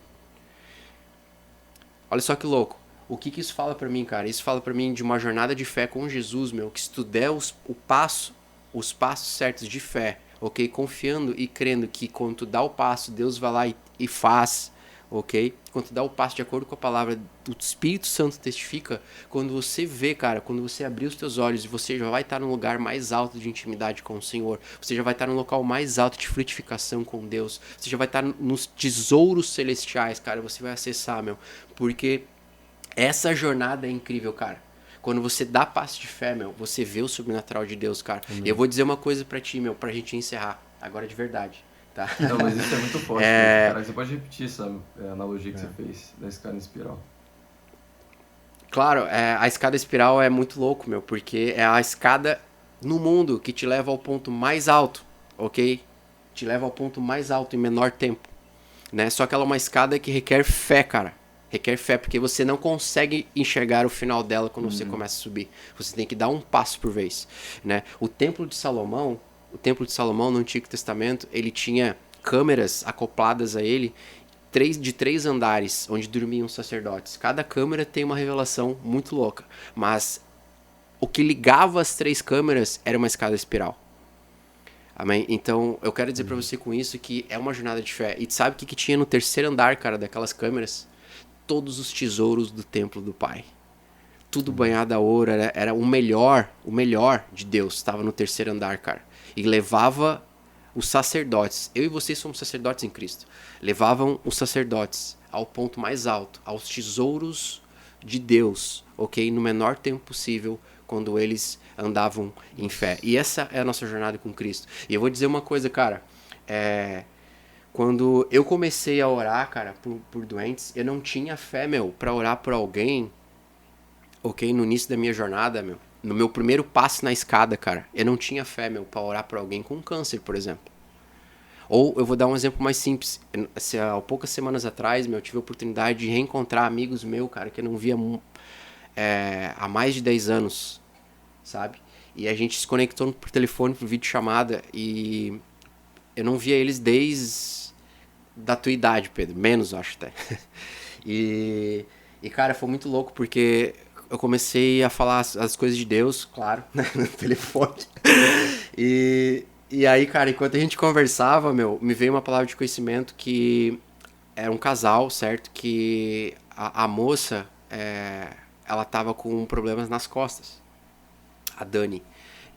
Olha só que louco. O que isso fala pra mim, cara? Isso fala pra mim de uma jornada de fé com Jesus, meu. Que se tu der os passos certos de fé, ok? Confiando e crendo que quando tu dá o passo, Deus vai lá e faz, ok? Quando tu dá o passo de acordo com a palavra, o Espírito Santo testifica. Quando você vê, cara, quando você abrir os teus olhos e você já vai estar no lugar mais alto de intimidade com o Senhor, você já vai estar no local mais alto de frutificação com Deus, você já vai estar nos tesouros celestiais, cara, você vai acessar, meu, porque essa jornada é incrível, cara. Quando você dá passo de fé, meu, você vê o sobrenatural de Deus, cara. E eu vou dizer uma coisa pra ti, meu, pra gente encerrar, agora de verdade, tá? Não, mas isso é muito forte, cara. Você pode repetir essa analogia que você fez da escada em espiral? Claro, a escada espiral é muito louco, meu, porque é a escada no mundo que te leva ao ponto mais alto, ok? Te leva ao ponto mais alto em menor tempo, né? Só que ela é uma escada que requer fé, cara. Requer fé, porque você não consegue enxergar o final dela quando você começa a subir. Você tem que dar um passo por vez, né? O Templo de Salomão no Antigo Testamento, ele tinha câmeras acopladas a ele de 3 andares, onde dormiam os sacerdotes. Cada câmera tem uma revelação muito louca, mas o que ligava as 3 câmeras era uma escada espiral. Amém? Então, eu quero dizer pra você com isso que é uma jornada de fé. E sabe o que tinha no terceiro andar, cara, daquelas câmeras? todos os tesouros do templo do Pai. Tudo banhado a ouro, era o melhor de Deus, estava no terceiro andar, cara. E levava os sacerdotes, eu e vocês somos sacerdotes em Cristo, levavam os sacerdotes ao ponto mais alto, aos tesouros de Deus, ok? No menor tempo possível, quando eles andavam em fé. E essa é a nossa jornada com Cristo. E eu vou dizer uma coisa, cara, quando eu comecei a orar, cara, por doentes, eu não tinha fé, pra orar por alguém, ok? No início da minha jornada, no meu primeiro passo na escada, cara, eu não tinha fé, pra orar por alguém com câncer, por exemplo. Ou eu vou dar um exemplo mais simples. Há poucas semanas atrás, eu tive a oportunidade de reencontrar amigos meus, cara, que eu não via há mais de 10 anos, sabe? E a gente se conectou por telefone, por videochamada, e eu não via eles desde da tua idade, Pedro. Menos, acho até. E cara, foi muito louco, porque eu comecei a falar as coisas de Deus, claro, né, no telefone. E aí, cara, enquanto a gente conversava, me veio uma palavra de conhecimento que era um casal, certo? Que a moça, ela tava com problemas nas costas, a Dani.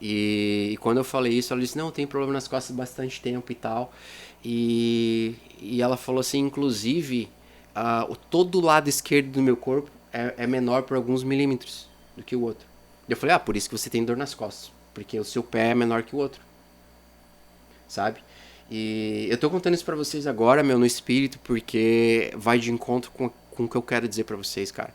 E quando eu falei isso, ela disse, não, tem problema nas costas há bastante tempo e tal. E ela falou assim, inclusive, todo o lado esquerdo do meu corpo é menor por alguns milímetros do que o outro. Eu falei, por isso que você tem dor nas costas, porque o seu pé é menor que o outro. Sabe? E eu tô contando isso pra vocês agora, no espírito, porque vai de encontro com o que eu quero dizer pra vocês, cara.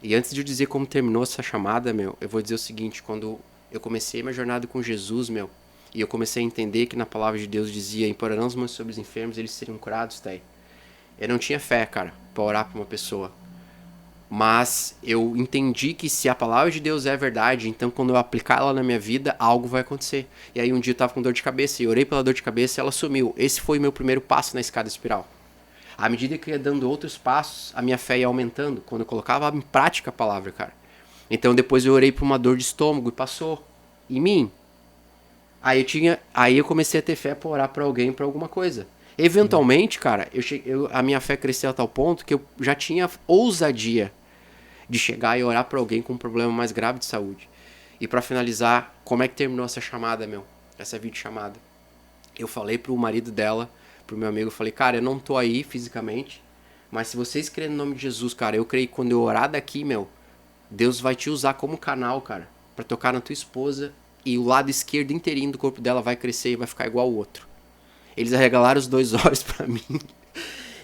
E antes de eu dizer como terminou essa chamada, eu vou dizer o seguinte, quando eu comecei minha jornada com Jesus, e eu comecei a entender que na palavra de Deus dizia, imporarão as mãos sobre os enfermos, eles seriam curados, tá aí. Eu não tinha fé, cara, pra orar pra uma pessoa. Mas eu entendi que se a palavra de Deus é verdade, então quando eu aplicar ela na minha vida, algo vai acontecer. E aí um dia eu tava com dor de cabeça e orei pela dor de cabeça e ela sumiu. Esse foi o meu primeiro passo na escada espiral. À medida que eu ia dando outros passos, a minha fé ia aumentando, quando eu colocava em prática a palavra, cara. Então depois eu orei por uma dor de estômago e passou em mim. Aí eu comecei a ter fé pra orar pra alguém, pra alguma coisa. Eventualmente, cara, a minha fé cresceu a tal ponto que eu já tinha ousadia de chegar e orar pra alguém com um problema mais grave de saúde. E pra finalizar, como é que terminou essa chamada, essa videochamada? Eu falei pro marido dela, pro meu amigo, eu falei, cara, eu não tô aí fisicamente, mas se vocês crerem no nome de Jesus, cara, eu creio que quando eu orar daqui, Deus vai te usar como canal, cara, pra tocar na tua esposa e o lado esquerdo inteirinho do corpo dela vai crescer e vai ficar igual o outro. Eles arregalaram os 2 olhos pra mim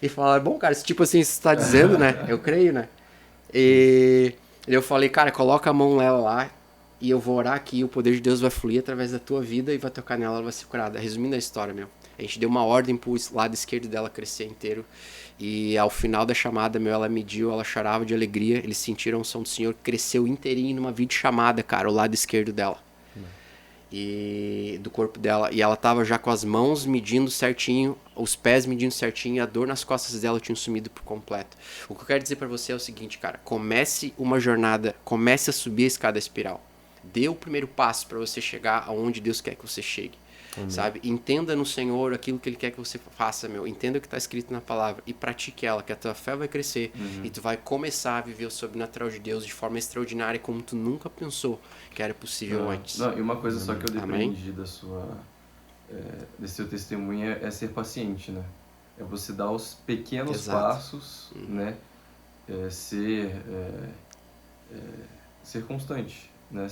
e falaram, bom, cara, tipo assim, você tá dizendo, né? Eu creio, né? E eu falei, cara, coloca a mão nela lá e eu vou orar aqui, o poder de Deus vai fluir através da tua vida e vai tocar nela, ela vai ser curada. Resumindo a história, a gente deu uma ordem pro lado esquerdo dela crescer inteiro e ao final da chamada, ela mediu, ela chorava de alegria, eles sentiram o som do Senhor, cresceu inteirinho numa videochamada, cara, o lado esquerdo dela. E do corpo dela, e ela tava já com as mãos medindo certinho, os pés medindo certinho, a dor nas costas dela tinha sumido por completo. O que eu quero dizer pra você é o seguinte, cara, comece uma jornada, comece a subir a escada espiral, dê o primeiro passo pra você chegar aonde Deus quer que você chegue. Sabe? Entenda no Senhor aquilo que Ele quer que você faça, entenda o que está escrito na palavra e pratique ela, que a tua fé vai crescer e tu vai começar a viver o sobrenatural de Deus de forma extraordinária como tu nunca pensou que era possível antes. Não, e uma coisa só que eu depreendi desse seu testemunho é ser paciente, né? É você dar os pequenos passos, né? Ser constante, né?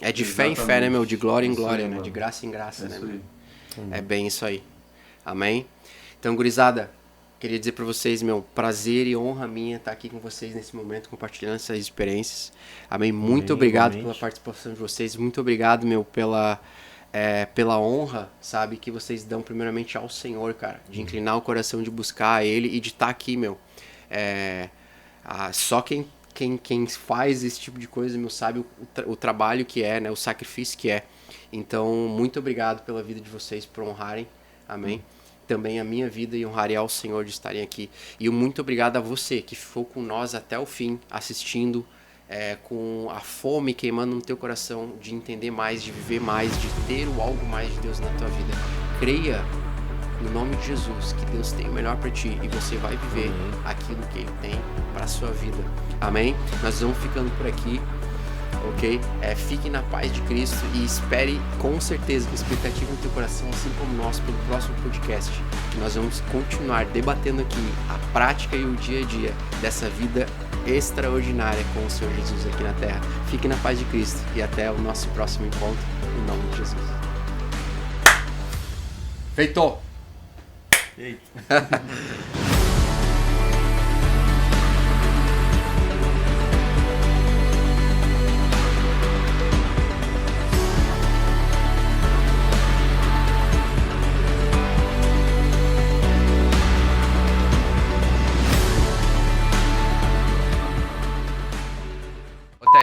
É de fé em fé, né, de glória em glória, aí, né? De graça em graça, isso né? aí. É bem isso aí. Amém? Então, gurizada, queria dizer pra vocês, prazer e honra minha estar aqui com vocês nesse momento, compartilhando essas experiências. Amém? Muito obrigado pela participação de vocês. Muito obrigado, pela honra, sabe, que vocês dão primeiramente ao Senhor, cara. De inclinar o coração, de buscar Ele e de estar aqui, só quem faz esse tipo de coisa, sabe o trabalho que é, né, o sacrifício que é. Então, muito obrigado pela vida de vocês, por honrarem, amém? Também a minha vida e honrarem ao Senhor de estarem aqui. E muito obrigado a você que ficou com nós até o fim, assistindo, com a fome queimando no teu coração, de entender mais, de viver mais, de ter o algo mais de Deus na tua vida. Creia em nome de Jesus, que Deus tem o melhor para ti e você vai viver aquilo que Ele tem para sua vida. Amém? Nós vamos ficando por aqui. Ok? Fique na paz de Cristo e espere com certeza, com expectativa no teu coração, assim como nós, pelo próximo podcast, que nós vamos continuar debatendo aqui a prática e o dia a dia dessa vida extraordinária com o Senhor Jesus aqui na Terra. Fique na paz de Cristo e até o nosso próximo encontro, em nome de Jesus. Feito! Eita.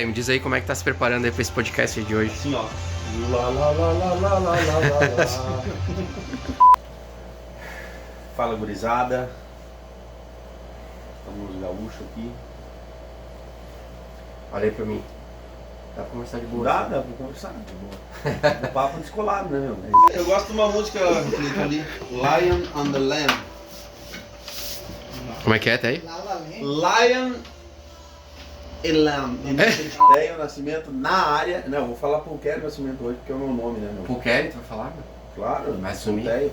Me diz aí como é que tá se preparando aí pra esse podcast de hoje. Assim, ó. Lá, lá, lá, lá, lá, lá, lá, lá. Fala, gurizada. Estamos gaúchos aqui. Olha aí pra mim. Dá pra conversar de boa? Dá pra conversar. O papo descolado, né, meu? Eu gosto de uma música ali, Lion on the Lamb. Como é que é, tá aí? Lion e Lamb. Tem o Nascimento na área. Não, vou falar Pulquério Nascimento hoje, porque é o meu nome, né, meu? Pulquério, tu vai falar? Claro, Vai sumir? Solteio.